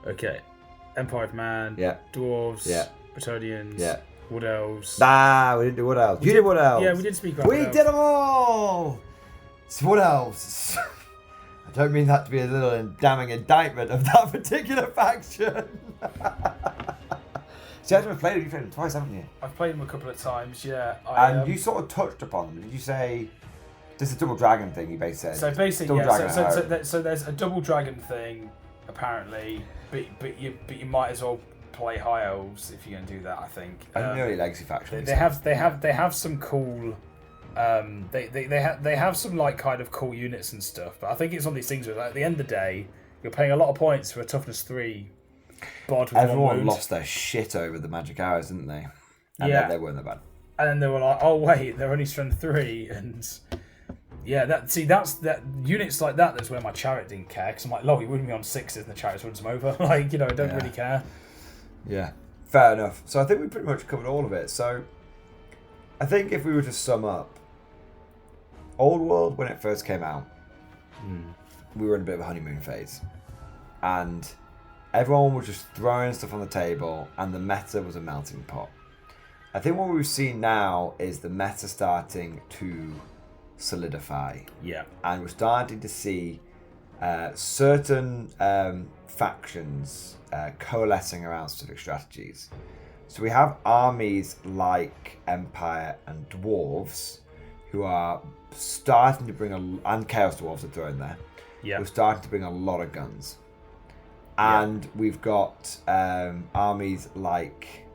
Okay, Empire of Man. Yeah. Dwarves. Yeah. Bretonnians. Yeah. Wood Elves. Nah, we didn't do Wood Elves. You did Wood Elves. Yeah, we did speak about We Wood Elves. did them all! It's Wood Elves. I don't mean that to be a little damning indictment of that particular faction. See, I've played them. You've played them twice, haven't you? I've played them a couple of times, yeah. And you sort of touched upon them. Did you say... This is a double dragon thing, you basically said. So basically, double yeah. So there's a double dragon thing, apparently, but you might as well play high elves if you're gonna do that. I think. I think the legacy faction. They have some cool. They have some like kind of cool units and stuff. But I think it's one of these things where like, at the end of the day, you're paying a lot of points for a toughness 3 bod with Everyone lost their shit over the magic arrows, didn't they? And yeah. then they weren't that bad. And then they were like, oh wait, they're only strength 3, and yeah, that's units like that. That's where my chariot didn't care because I'm like, look, you wouldn't be on 6s and the chariot runs them over. Like, I don't really care. Yeah, fair enough. So I think we pretty much covered all of it. So I think if we were to sum up, Old World when it first came out, we were in a bit of a honeymoon phase, and everyone was just throwing stuff on the table, and the meta was a melting pot. I think what we've seen now is the meta starting to solidify. Yeah. And we're starting to see certain factions coalescing around specific strategies. So we have armies like Empire and Dwarves who are starting to bring and Chaos Dwarves are thrown there. Yeah. We're starting to bring a lot of guns. And we've got armies like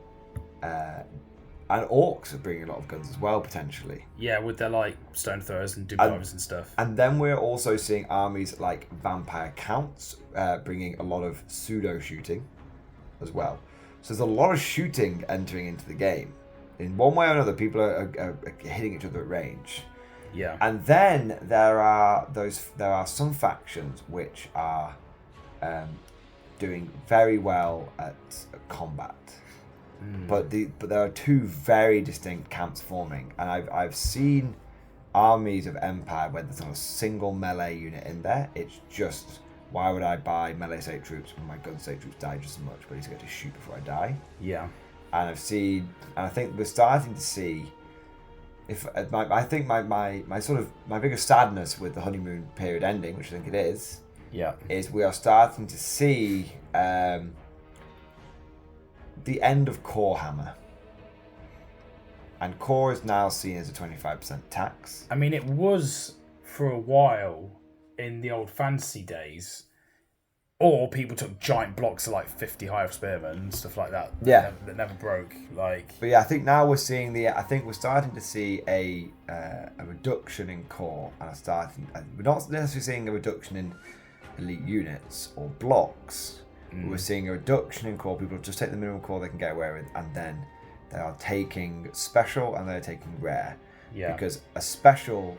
and orcs are bringing a lot of guns as well, potentially. Yeah, with their like stone throwers and doomdivers and stuff. And then we're also seeing armies like vampire counts bringing a lot of pseudo shooting as well. So there's a lot of shooting entering into the game. In one way or another, people are hitting each other at range. Yeah. And then there are some factions which are doing very well at combat. But there are 2 very distinct camps forming, and I've seen armies of Empire where there's not a single melee unit in there. It's just, why would I buy melee state troops when my gun state troops die just as much, but I need to get to shoot before I die? Yeah. And I think we're starting to see. I think my biggest sadness with the honeymoon period ending, which I think it is, is we are starting to see the end of Core Hammer. And Core is now seen as a 25% tax. I mean, it was for a while in the old fantasy days, or people took giant blocks of like 50 high elf spearmen and stuff like that. That never broke. Like, but yeah, I think now we're seeing I think we're starting to see a reduction in Core, and we're not necessarily seeing a reduction in elite units or blocks. We're seeing a reduction in core. People just take the minimum core they can get away with, and then they are taking special and they're taking rare. Yeah. Because a special,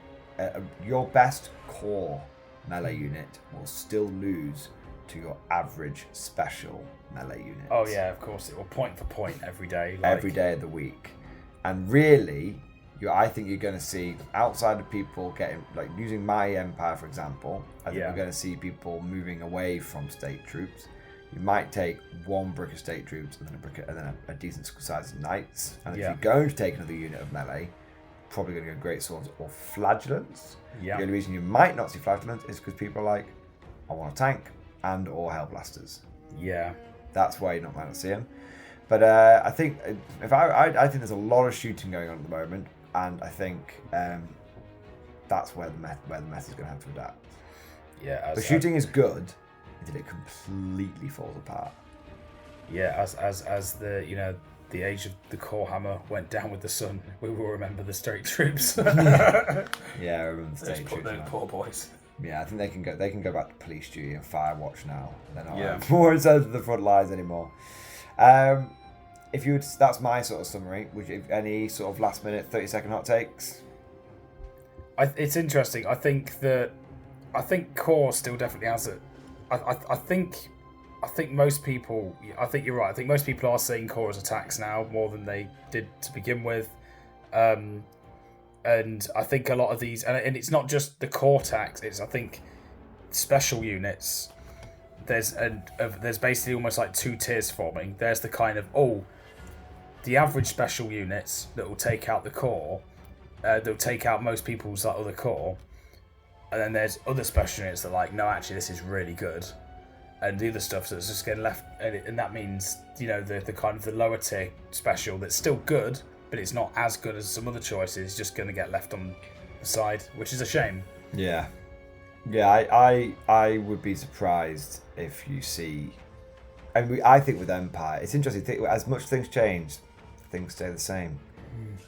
your best core melee unit will still lose to your average special melee unit. Oh yeah, of course it will, point for point every day. Every day of the week. And really, I think you're going to see, outside of people getting, like using my Empire for example, I think we're going to see people moving away from state troops. You might take one brick of state troops and then a decent size of knights. And if you're going to take another unit of melee, probably going to go great swords or flagellants. Yeah. The only reason you might not see flagellants is because people are like, I want a tank and or hellblasters. Yeah. That's why you might not see them. But I think I think there's a lot of shooting going on at the moment, and I think that's where the meta is going to have to adapt. Yeah. The shooting is good until it completely falls apart. Yeah, as the the age of the core hammer went down with the sun, we will remember the state troops. Yeah, I remember the state troops. Those poor boys. Yeah, I think they can go back to police duty and fire watch now. They're not more inside of the front lines anymore. That's my sort of summary. Would you have any sort of last minute 30-second hot takes? It's interesting. I think core still definitely has it. I think most people. I think you're right. I think most people are seeing core as attacks now more than they did to begin with. And I think a lot of these, and it's not just the core attacks. It's I think special units. There's basically almost like two tiers forming. There's the kind of the average special units that will take out the core, they'll take out most people's other core, and then there's other special units that are like, no, actually this is really good, and the other stuff that's just getting left, and that means the kind of the lower tier special that's still good, but it's not as good as some other choices, just going to get left on the side, which is a shame. Yeah. I would be surprised if you see. I think with Empire, it's interesting. As much things change, things stay the same.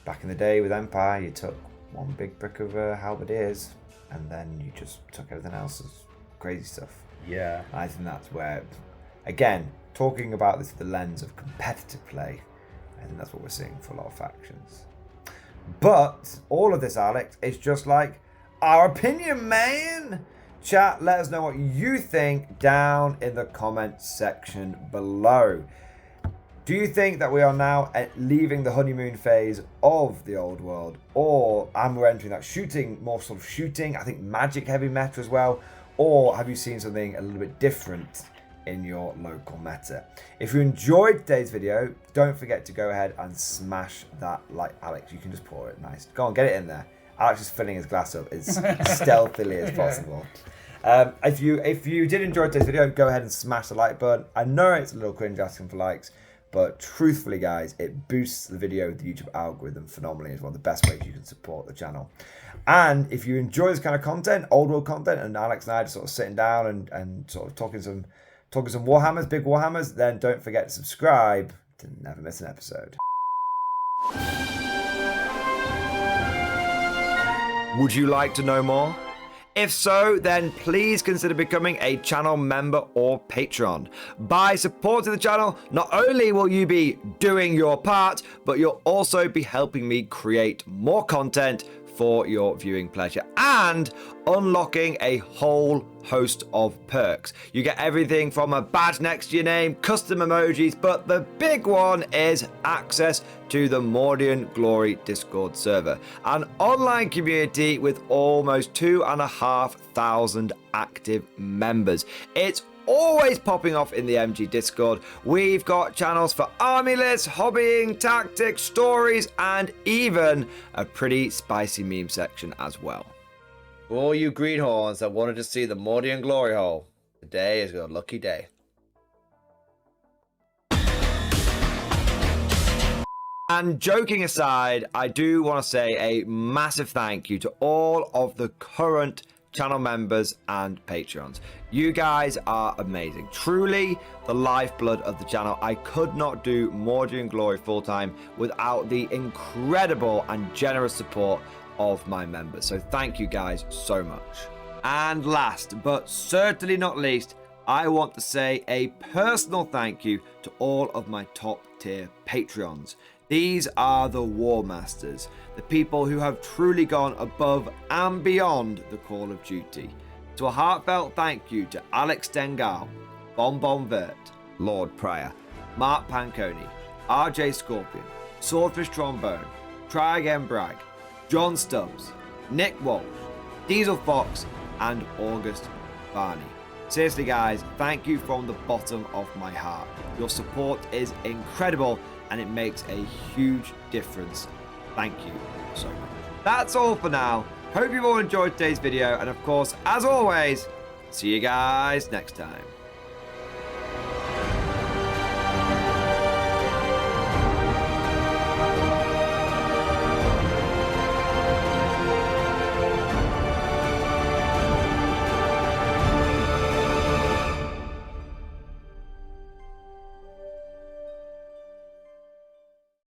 Back in the day with Empire, you took one big brick of halberdiers, and then you just took everything else as crazy stuff. Yeah. I think that's where, again, talking about this through the lens of competitive play, I think that's what we're seeing for a lot of factions. But all of this, Alex, is just like our opinion, man. Chat, let us know what you think down in the comments section below. Do you think that we are now leaving the honeymoon phase of the old world, and we're entering that more sort of shooting, I think magic heavy meta as well, or have you seen something a little bit different in your local meta? If you enjoyed today's video, don't forget to go ahead and smash that like. Alex, you can just pour it nice. Go on, get it in there. Alex is filling his glass up as stealthily as possible. If you did enjoy today's video, go ahead and smash the like button. I know it's a little cringe asking for likes, but truthfully, guys, it boosts the video, the YouTube algorithm phenomenally. It's one of the best ways you can support the channel. And if you enjoy this kind of content, old world content, and Alex and I just sort of sitting down and sort of talking some Warhammers, big Warhammers, then don't forget to subscribe to never miss an episode. Would you like to know more? If so, then please consider becoming a channel member or patron. By supporting the channel, not only will you be doing your part, but you'll also be helping me create more content for your viewing pleasure and unlocking a whole host of perks. You get everything from a badge next to your name, custom emojis, but the big one is access to the Mordian Glory Discord server, an online community with almost 2,500 active members. It's always popping off in the MG Discord. We've got channels for army lists, hobbying, tactics, stories, and even a pretty spicy meme section as well. For all you greenhorns that wanted to see the Mordian glory hole, today is your lucky day. And joking aside, I do want to say a massive thank you to all of the current channel members and patrons. You guys are amazing. Truly the lifeblood of the channel. I could not do Mordian Glory full time without the incredible and generous support of my members. So thank you guys so much. And last but certainly not least, I want to say a personal thank you to all of my top tier Patreons. These are the War Masters, the people who have truly gone above and beyond the Call of Duty. So a heartfelt thank you to Alex Dengal, Bon Vert, Lord Pryor, Mark Panconi, RJ Scorpion, Swordfish Trombone, Try Again Bragg, John Stubbs, Nick Walsh, Diesel Fox, and August Barney. Seriously guys, thank you from the bottom of my heart. Your support is incredible and it makes a huge difference. Thank you so much. That's all for now. Hope you've all enjoyed today's video, and of course, as always, see you guys next time.